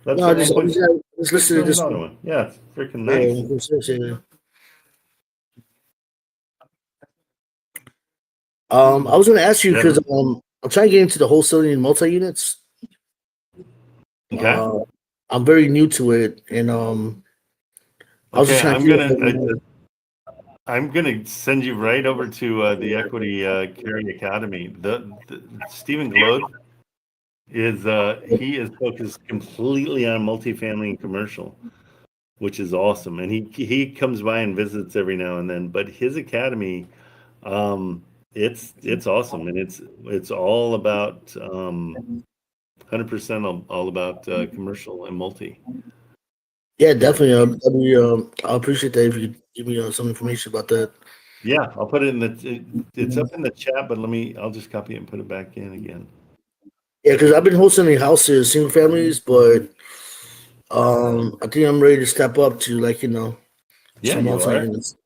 That's No, I the just 1.6 listened to this million one. one. Yeah, it's freaking Yeah, nice. 1.6, yeah. I was going to ask you because I'm trying to get into the wholesaling and multi units. Okay. I'm very new to it, and I was just Okay, trying I'm gonna send you right over to the Equity Carry Academy. The Stephen Glode is he is focused completely on multifamily and commercial, which is awesome. And he comes by and visits every now and then. But his academy, it's awesome, and it's all about 100% all about commercial and multi. Yeah, definitely. I appreciate that if you could give me some information about that. Yeah, I'll put it in it's up in the chat, but I'll just copy it and put it back in again. Yeah, because I've been wholesaling houses, single families, but I think I'm ready to step up to Yeah, some you multi are. units.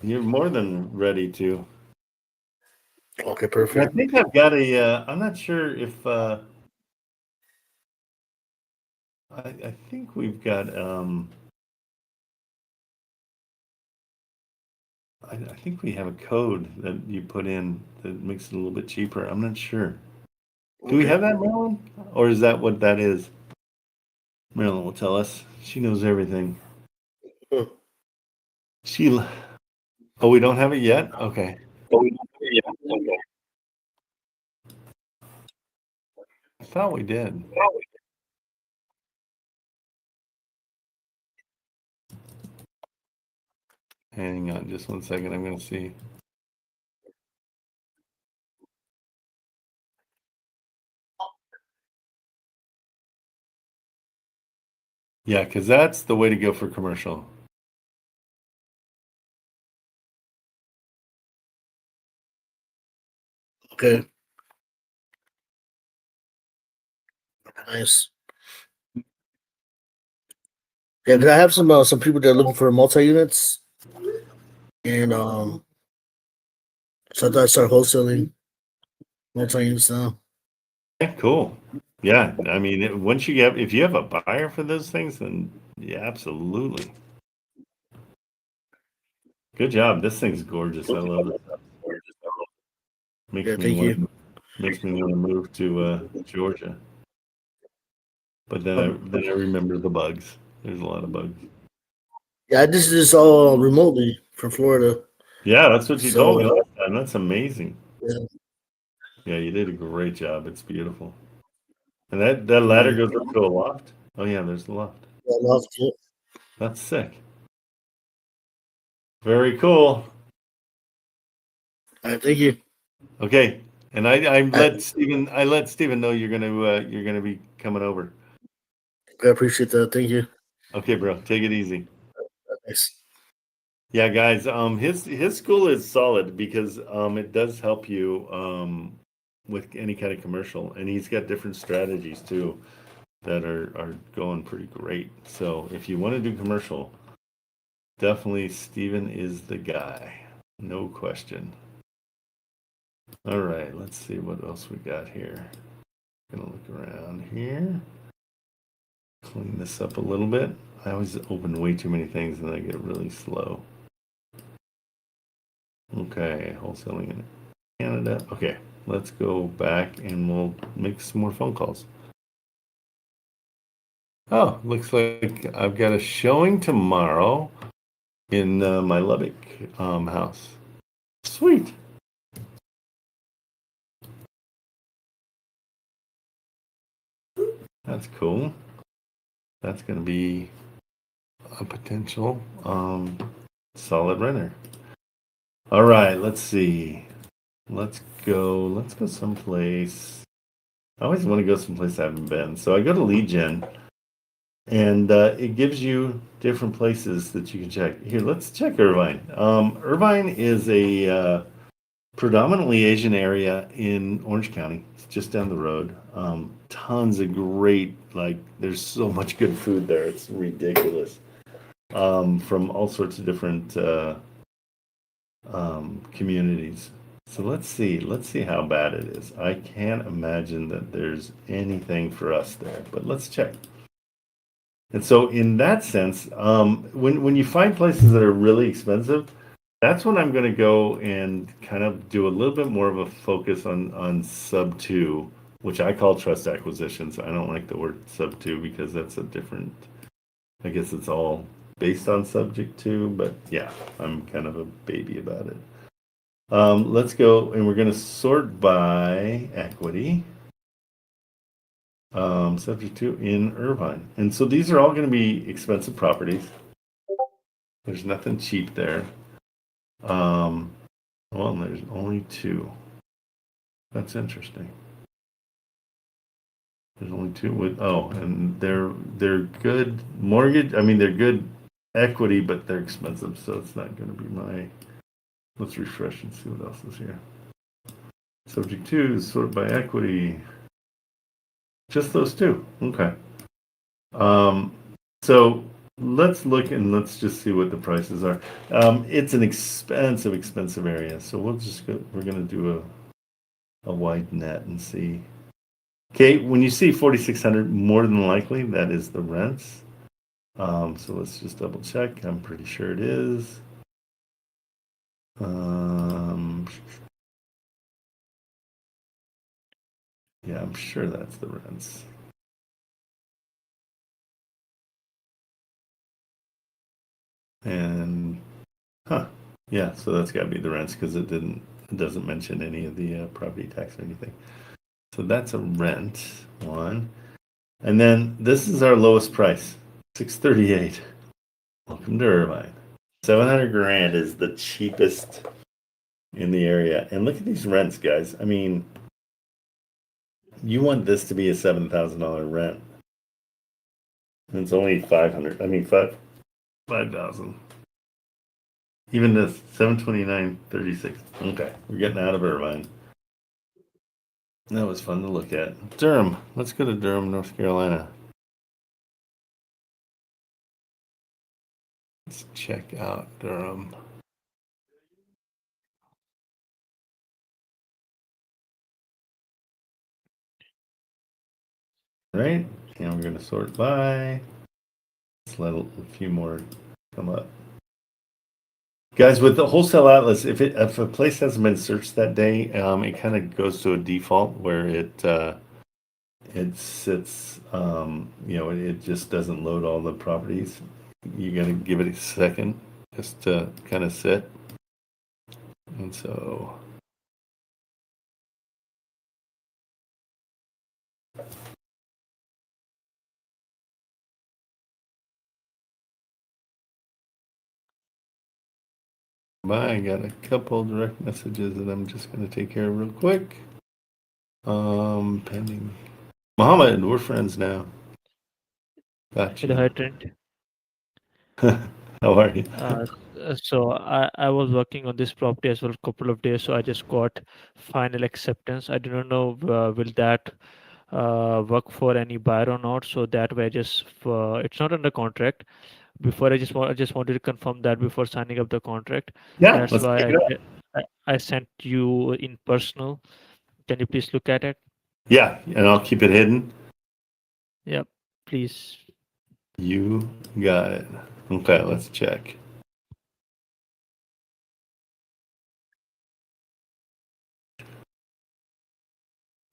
You're more than ready to. Okay, I perfect. think I've got I'm not sure if I think we've got I think we have a code that you put in that makes it a little bit cheaper. I'm not sure. Do we have that, Marilyn? Or is that what that is? Marilyn will tell us. She knows everything. Hmm. Oh, we don't have it yet? Okay. I thought we did. Hang on just one second. I'm going to see. Yeah, because that's the way to go for commercial. Okay. Nice. Yeah, because I have some people that are looking for multi units, and so I thought I'd start wholesaling multi units now. Yeah, cool. Yeah, I mean, if you have a buyer for those things, then yeah, absolutely. Good job. This thing's gorgeous. I love it. Yeah, thank you. Makes me want to move to Georgia. But then I remember the bugs. There's a lot of bugs. Yeah, this is all remotely from Florida. Yeah, that's what you So- told me last time. That's amazing. Yeah. Yeah, you did a great job. It's beautiful. And that ladder goes up to a loft? Oh yeah, there's the loft. I love it. That's sick. Very cool. All right, thank you. Okay. And I let Stephen know you're gonna be coming over. I appreciate that. Thank you. Okay, bro. Take it easy. Thanks. Yeah, guys. His school is solid because it does help you with any kind of commercial, and he's got different strategies too that are going pretty great. So if you want to do commercial, definitely Steven is the guy, no question. All right, let's see what else we got here. Gonna look around here, clean this up a little bit. I always open way too many things and I get really slow. Okay, wholesaling in Canada. Okay, let's go back and we'll make some more phone calls. Oh, looks like I've got a showing tomorrow in my Lubbock house. Sweet. That's cool. That's going to be a potential solid renter. All right, let's see. Let's go someplace. I always want to go someplace I haven't been. So I go to Lead Gen, and it gives you different places that you can check. Here, let's check Irvine. Irvine is a predominantly Asian area in Orange County. It's just down the road. Tons of great, there's so much good food there. It's ridiculous. From all sorts of different communities. So let's see how bad it is. I can't imagine that there's anything for us there, but let's check. And so in that sense, when you find places that are really expensive, that's when I'm going to go and kind of do a little bit more of a focus on sub 2, which I call trust acquisitions. I don't like the word sub 2 because that's a different, I guess it's all based on subject to, but yeah, I'm kind of a baby about it. Let's go, and we're going to sort by equity. Subject to in Irvine. And so these are all going to be expensive properties. There's nothing cheap there. Well, there's only 2. That's interesting. There's only 2 with, and they're good mortgage. I mean, they're good equity, but they're expensive, so it's not going to be my. Let's refresh and see what else is here. Subject 2 is sort by equity. Just those 2. Okay. So let's look and let's just see what the prices are. It's an expensive area, so we're going to do a wide net and see. Okay, when you see 4,600, more than likely that is the rents. So let's just double check. I'm pretty sure it is. Yeah, I'm sure that's the rents. And yeah, so that's got to be the rents because it doesn't mention any of the property tax or anything. So that's a rent one. And then this is our lowest price, $638. Welcome to Irvine. 700 grand is the cheapest in the area. And look at these rents, guys. I mean, you want this to be a $7,000 rent. And it's only 500. I mean, 5,000. Even this, 729.36. Okay, we're getting out of Irvine. That was fun to look at. Durham. Let's go to Durham, North Carolina. Let's check out Durham. Right, and we're going to sort by. Let's let a few more come up. Guys, with the Wholesale Atlas, if a place hasn't been searched that day, it kind of goes to a default where it sits, it just doesn't load all the properties. You got to give it a second just to kind of sit. And so I got a couple direct messages that I'm just going to take care of real quick. Pending. Muhammad, we're friends now. Gotcha. Hello, hi, Trent. How are you? So I was working on this property as well a couple of days, so I just got final acceptance. I do not know will that work for any buyer or not. So that way, it's not under contract. Before I just wanted to confirm that before signing up the contract. Yeah, That's let's why check it out. I sent you in personal. Can you please look at it? Yeah, and I'll keep it hidden. Yep, please. You got it. Okay, let's check.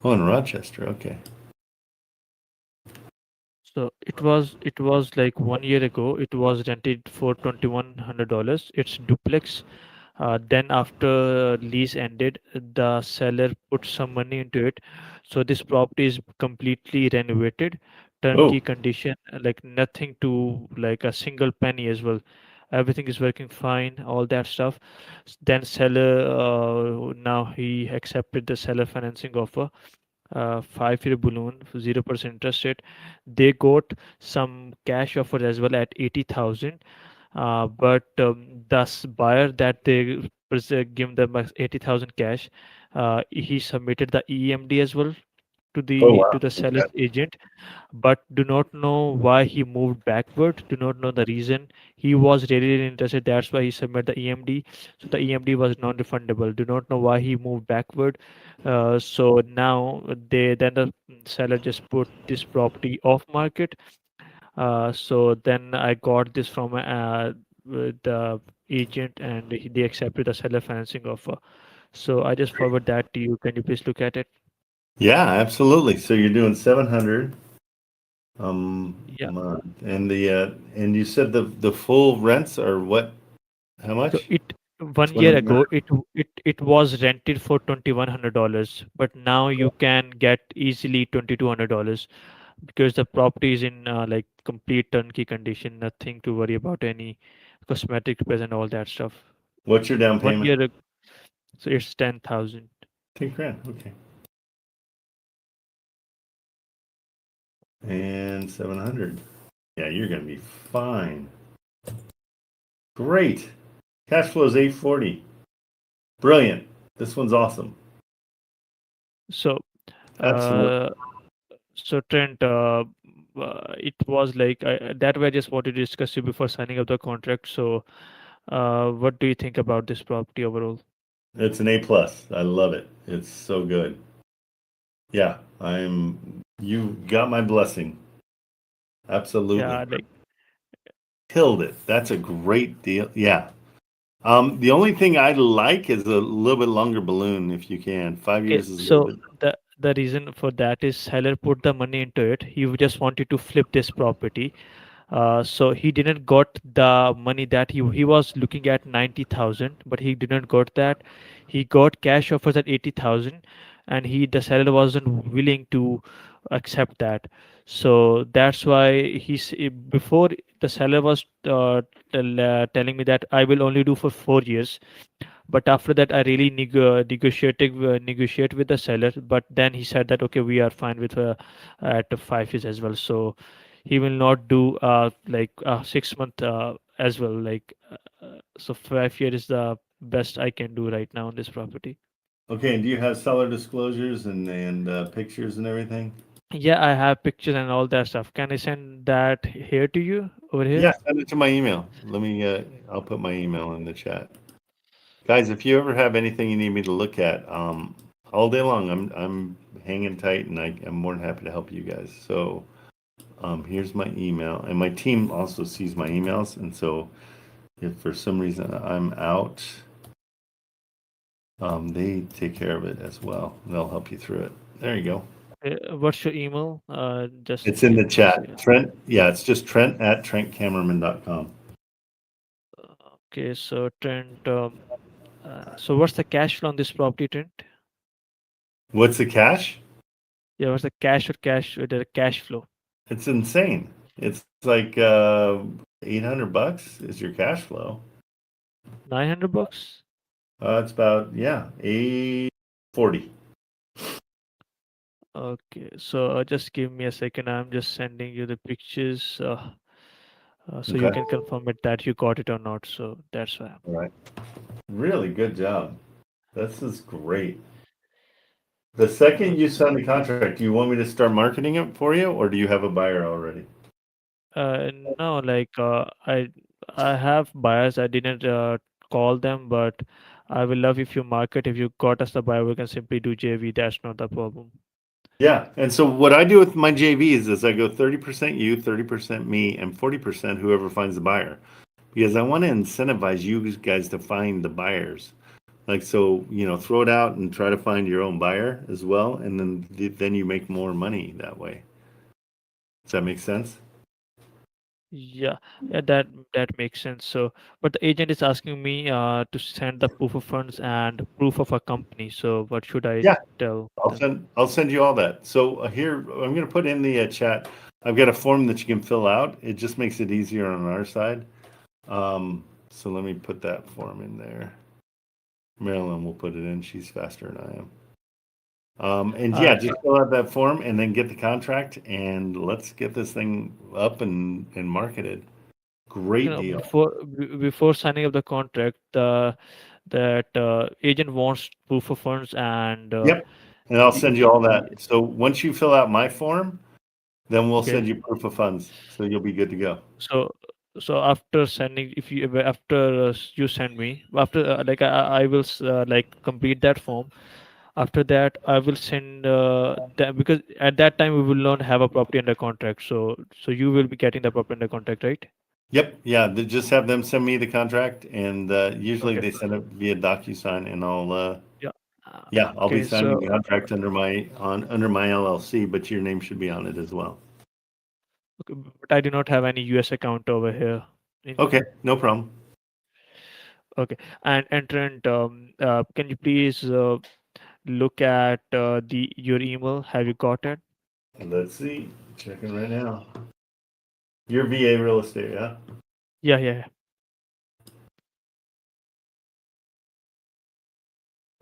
Oh, in Rochester. Okay. So it was like 1 year ago. It was rented for $2,100. It's duplex. Then after lease ended, the seller put some money into it. So this property is completely renovated, Oh, turnkey condition, like nothing to like a single penny as well. Everything is working fine, all that stuff. Then seller, now he accepted the seller financing offer, 5-year balloon, 0% interest rate. They got some cash offer as well at 80,000. But thus buyer that they give them 80,000 cash, he submitted the EMD as well to oh the wow. seller's agent, but do not know why he moved backward, do not know the reason. He was really interested, that's why he submitted the EMD. So the EMD was non-refundable, do not know why he moved backward. So now the seller just put this property off market. So then I got this from with the agent, and they accepted the seller financing offer. So I just forward that to you. Can you please look at it? Yeah, absolutely. So you're doing 700 Yeah. month, and you said the full rents are what? How So much? it 1 year 21. ago it was rented for $2,100, but now you can get easily $2,200 because the property is in like complete turnkey condition, nothing to worry about, any cosmetic repairs and all that stuff. What's your down One payment? year, so it's 10,000. 10 grand. Okay. And 700. Yeah, you're gonna be fine. Great. Cash flow is 840. Brilliant. This one's awesome. So, Absolutely. uh, so Trent, it was like that way. I just wanted to discuss you before signing up the contract. So, what do you think about this property overall? It's an A plus. I love it. It's so good. Yeah, you got my blessing. Absolutely. Yeah, like Killed it. That's a great deal. Yeah. The only thing I like is a little bit longer balloon if you can. 5 years is a little so bit. the reason for that is seller put the money into it. He just wanted to flip this property. So he didn't got the money that he was looking at 90,000, but he didn't got that. He got cash offers at 80,000, and the seller wasn't willing to accept that. So that's why before the seller was telling me that I will only do for 4 years, but after that I really negotiate with the seller, but then he said that okay, we are fine with at 5 years as well. So he will not do like 6 month as well, like so 5 year is the best I can do right now on this property. Okay, and do you have seller disclosures and pictures and everything? Yeah, I have pictures and all that stuff. Can I send that here to you over here? Yeah, send it to my email. I'll put my email in the chat. Guys, if you ever have anything you need me to look at, all day long, I'm hanging tight, and I'm more than happy to help you guys. So, here's my email, and my team also sees my emails, and so if for some reason I'm out, they take care of it as well. They'll help you through it. There you go. What's your email? Just It's in give the me a second. chat. Trent, yeah, it's just Trent at TrentKamerman.com. Okay, so Trent, so what's the cash flow on this property, Trent? What's the cash? Yeah, what's the the cash flow? It's insane. It's like $800 is your cash flow. $900? It's about, yeah, 840. Okay, so just give me a second. I'm just sending you the pictures. so you Okay. can confirm it that you got it or not. So that's why. All right. Really good job. This is great. The second you sign the contract, do you want me to start marketing it for you, or do you have a buyer already? No, like I have buyers. I didn't call them, but I will love if you market. If you got us the buyer, we can simply do JV. That's not the problem. Yeah. And so what I do with my JVs is I go 30% you, 30% me, and 40% whoever finds the buyer. Because I want to incentivize you guys to find the buyers. Like, so, throw it out and try to find your own buyer as well. And then you make more money that way. Does that make sense? Yeah, yeah, that makes sense. So, but the agent is asking me to send the proof of funds and proof of a company. So, what should I Yeah. tell I'll them? send you all that. So here, I'm going to put in the chat. I've got a form that you can fill out. It just makes it easier on our side. So let me put that form in there. Marilyn will put it in. She's faster than I am. And yeah, Uh, just fill out that form and then get the contract and let's get this thing up and marketed. Great deal. before signing up the contract, that agent wants proof of funds and Yep. And I'll send you all y- that. So once you fill out my form, then we'll okay. send you proof of funds. So you'll be good to go. So, after sending, if you after you send me after like I will like complete that form. After that, I will send that because at that time we will not have a property under contract. So you will be getting the property under contract, right? Yep. Yeah. Just have them send me the contract, and usually Okay. they send it via DocuSign, and Yeah. I'll be Okay. signing So the contract under my LLC, but your name should be on it as well. okay, but I do not have any US account over here. Okay. No problem. Okay. And Trent, can you please look at the your email? Have you got it? Let's see. Checking right now. Your VA real estate, yeah. Yeah. Yeah.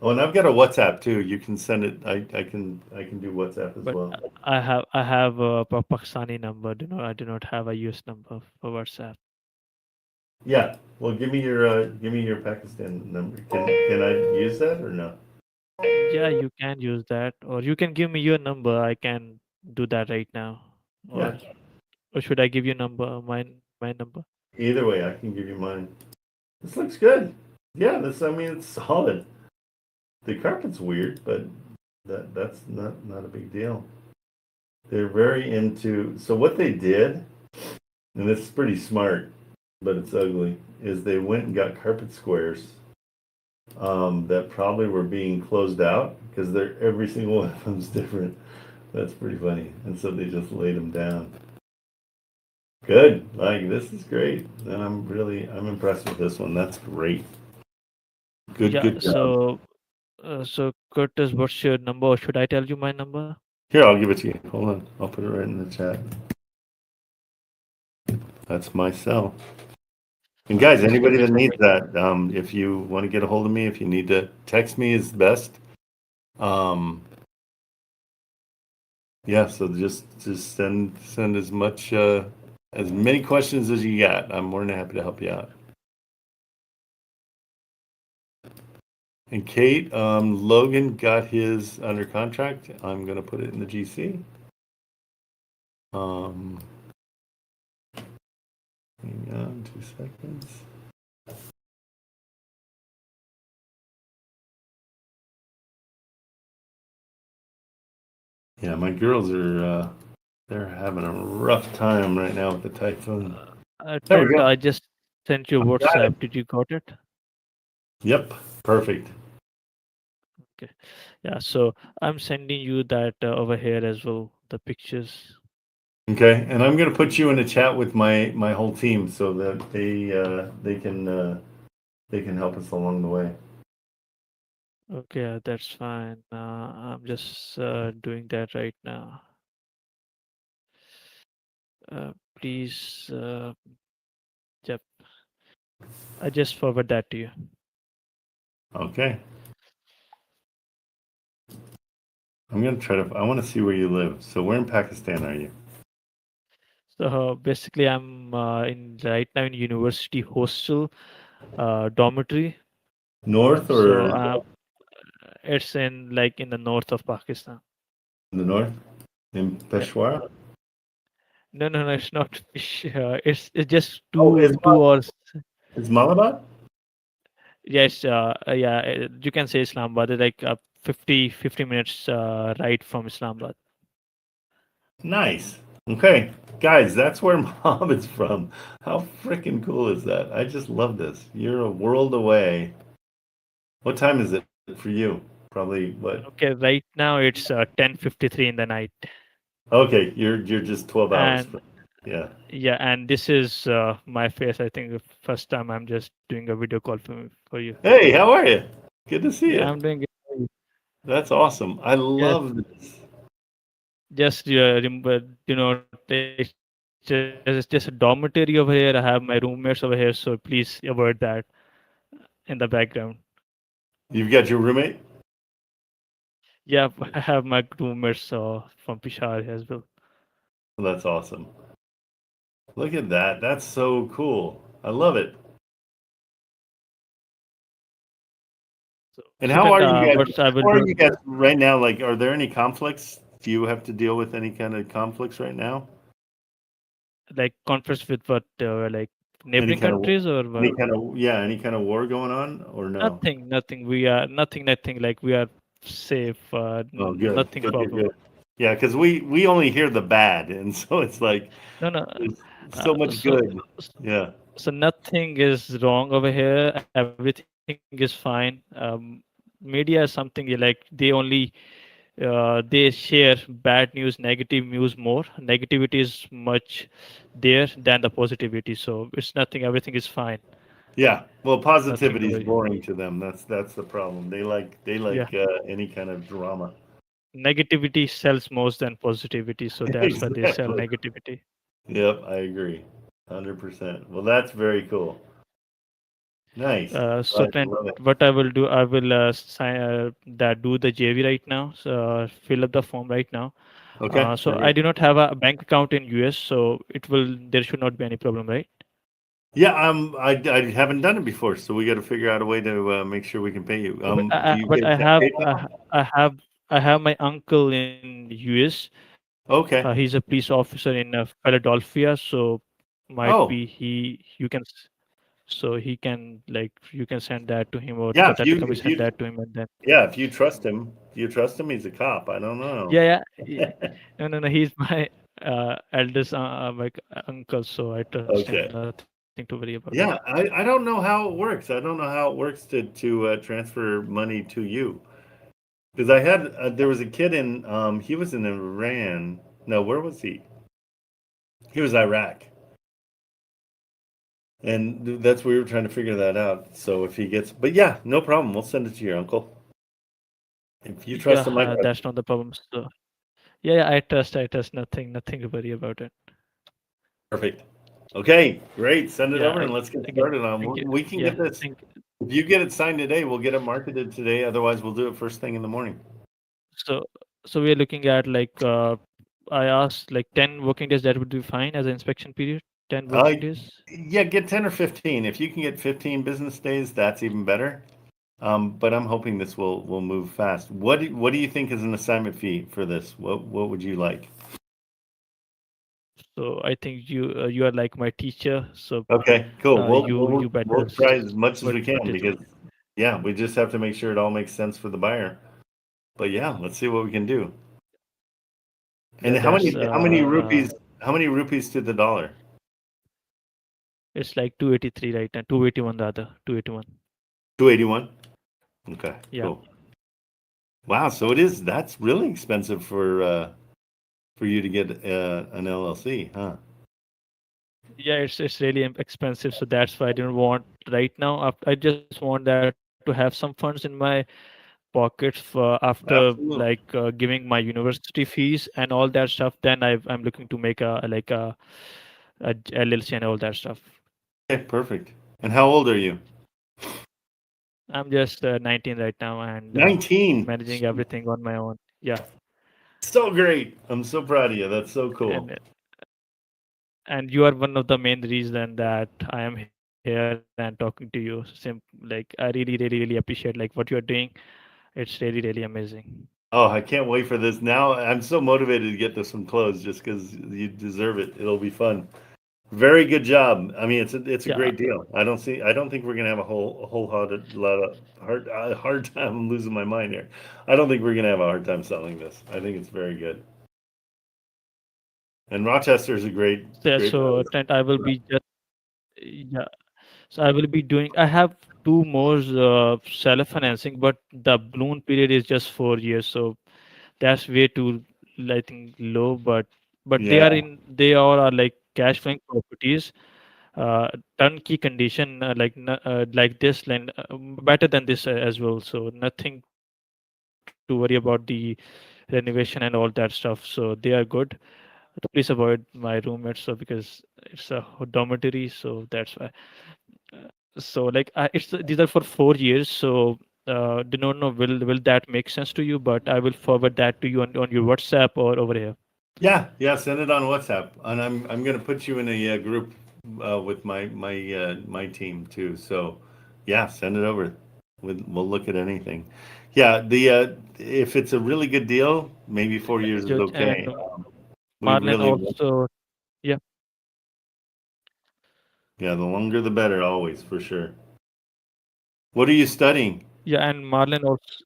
Oh, and I've got a WhatsApp too. You can send it. I can do WhatsApp as But well. I have a Pakistani number. I do not have a US number for WhatsApp. Yeah. Well, give me your Pakistan number. Can I use that or no? Yeah, you can use that, or you can give me your number. I can do that right now. Yeah. Or should I give you number, my number? Either way, I can give you mine. This looks good. Yeah. I mean, it's solid. The carpet's weird, but that's not a big deal. They're very into. So what they did, and it's pretty smart, but it's ugly, is they went and got carpet squares that probably were being closed out because they're every single one of them's different. That's pretty funny, and so they just laid them down. Good, like this is great, and I'm impressed with this one. That's great. Good, Yeah. good job. So Curtis, what's your number? Or should I tell you my number? Here, I'll give it to you. Hold on, I'll put it right in the chat. That's my cell. And guys, Just give anybody me a that needs second. that, if you want to get a hold of me, if you need to text me is best. Yeah, so just send as many questions as you got. I'm more than happy to help you out. And Kate, Logan got his under contract. I'm gonna put it in the GC. Hang on 2 seconds. Yeah, my girls are they're having a rough time right now with the typhoon. There we Trent, go. I just sent you Got it. WhatsApp. Did you got it? Yep, perfect. Okay. Yeah. So I'm sending you that over here as well. The pictures. Okay, and I'm gonna put you in a chat with my whole team so that they can help us along the way. Okay, that's fine. I'm just doing that right now. Please, yep. I just forward that to you. Okay. I'm gonna try to. I want to see where you live. So where in Pakistan are you? So basically, I'm in right now in university hostel dormitory. North So or it's in like in the north of Pakistan. in the north? In Yeah. Peshawar? No, it's not. It's just Oh, two hours. Islamabad? Yes, yeah, you can say Islamabad. It's like 50 minutes ride from Islamabad. Nice. Okay, guys, that's where Mohammed's from. How freaking cool is that? I just love this. You're a world away. What time is it for you? Probably what? Okay, right now it's 10:53 in the night, Okay, you're just 12 hours and from. Yeah. yeah, and this is my face. I think the first time I'm just doing a video call for you. Hey, how are you? Good to see Yeah, you. I'm doing it. That's awesome. I Yes, love this. just remember, it's just a dormitory over here. I have my roommates over here, so please avoid that in the background. You've got your roommate? Yeah, I have my roommates from Peshawar as well. That's awesome. Look at that. That's so cool. I love it. And So how then, are you guys? what I will How are do, you guys right now? Like, are there any conflicts? Do you have to deal with any kind of conflicts right now? like conference with what, like Any neighboring kind of, countries or what? yeah, any kind of war going on or no? Nothing. We are nothing. Like we are safe. Oh, good, Nothing good, good, problem. good. Yeah, because we only hear the bad, and so it's like No. there's so much So good. Yeah, nothing is wrong over here. Everything is fine. Media is something like they share bad news, negative news more. Negativity is much there than the positivity. So it's nothing. Everything is fine. yeah. Well, Nothing to positivity is worry. boring to them. That's the problem. They Yeah. like any kind of drama. Negativity sells more than positivity, so that's why they sell Exactly. negativity. Yep, I agree. 100%. Well, that's very cool. Nice. So I Trent, love it. what I will do, I will sign do the JV right now. So fill up the form right now. Okay. So I Perfect. do not have a bank account in US, so it will there should not be any problem, right? Yeah, I haven't done it before, so we got to figure out a way to make sure we can pay you. But Do you but get that paid now? I have my uncle in US. Okay. He's a police officer in Philadelphia, so might Oh, be you can so he can like you can send that to him or yeah. the telecom If send you that to him and then yeah, if you trust him, do you trust him? He's a cop. I don't know. yeah. No, he's my eldest like uncle, so I trust him. Okay. Nothing to worry about it. Yeah, I don't know how it works. I don't know how it works to transfer money to you because I had there was a kid in he was in Iran. No, where was he? He was Iraq. And that's we were trying to figure that out. So if he gets, but yeah, no problem. We'll send it to your uncle. If you Yeah, trust him, I trust. that's not the problem. So yeah, I trust. Nothing to worry about it. Perfect. Okay, great. Send it Yeah, over and let's get again, started on. thank you. We can Yeah, get this. thank. If you get it signed today, we'll get it marketed today. Otherwise, we'll do it first thing in the morning. So we are looking at like I asked like 10 working days. That would be fine as an inspection period. 10 Uh, working days. yeah, get 10 or 15. If you can get 15 business days, that's even better. But I'm hoping this will move fast. What do you think is an assignment fee for this? What would you like? So I think you are like my teacher. So Okay, cool. you better We'll try as much as we what can is because yeah, we just have to make sure it all makes sense for the buyer. But yeah, let's see what we can do. And yeah, that's how many rupees to the dollar? it's like 283 right now, 281 rather, 281. 281. Okay, Yeah. cool. Wow, so that's really expensive for you to get an LLC, huh? Yeah, it's really expensive, so that's why I didn't want right now. I just want that to have some funds in my pockets for after Absolutely. like giving my university fees and all that stuff. Then I'm looking to make a LLC and all that stuff. Okay, perfect. And how old are you? I'm just 19 right now and 19. managing everything on my own. Yeah, So great. I'm so proud of you. That's so cool. and and you are one of the main reason that I am here and talking to you. Like I really appreciate like what you are doing. It's really amazing. Oh, I can't wait for this. Now I'm so motivated to get this one closed just because you deserve it. It'll be fun. Very good job. I mean, it's a Yeah, great deal. I don't think we're gonna have a whole lot of hard time. I'm losing my mind here. I don't think we're gonna have a hard time selling this. I think it's very good. And Rochester is a yeah. great So place. Trent, I will be just yeah. So I will be doing. I have two more seller financing, but the balloon period is just 4 years. So that's way too, I think, low. But they Yeah, are in. They all are like cash flowing properties, turnkey condition, like this land, better than this as well. So nothing to worry about the renovation and all that stuff. So they are good. Please avoid my roommates, so because it's a dormitory, so that's why. So like these are for 4 years. So do not know will that make sense to you? But I will forward that to you on your WhatsApp or over here. yeah. Send it on WhatsApp, and I'm gonna put you in a group with my team too. So, yeah, send it over. We'll look at anything. Yeah, the if it's a really good deal, maybe 4 years is Judge and okay. We Marlon really, also. Yeah, yeah, the longer the better, always for sure. What are you studying? yeah, and Marlon also.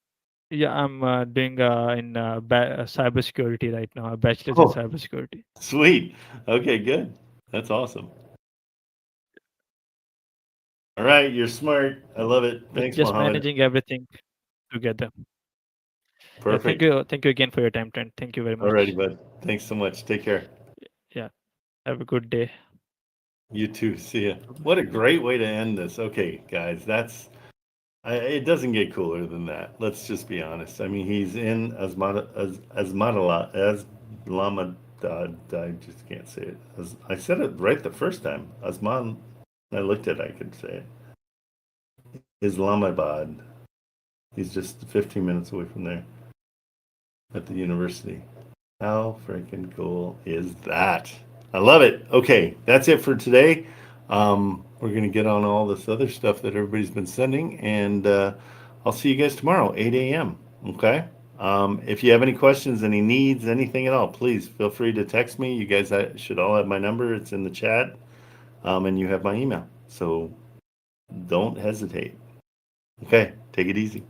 Yeah, I'm doing cybersecurity right now, a bachelor's in Oh, cybersecurity. sweet. Okay, good. That's awesome. All right, you're smart. I love it. Like Thanks, just Mohammed. managing everything together. Yeah, Perfect. thank you again for your time, Trent. Thank you very All righty, much. bud. Thanks so much. Take care. Yeah, have a good day. You too. See ya. What a great way to end this. Okay, guys, it doesn't get cooler than that. Let's just be honest. I mean, he's in Aslamad. I just can't say it. I said it right the first time. Asman. I looked at it. I could say it. Islamabad. He's just 15 minutes away from there at the university. How freaking cool is that? I love it. Okay, that's it for today. We're gonna get on all this other stuff that everybody's been sending, and I'll see you guys tomorrow, 8 a.m. Okay. If you have any questions, any needs, anything at all, please feel free to text me. You guys should all have my number. It's in the chat, and you have my email. So don't hesitate. Okay, take it easy.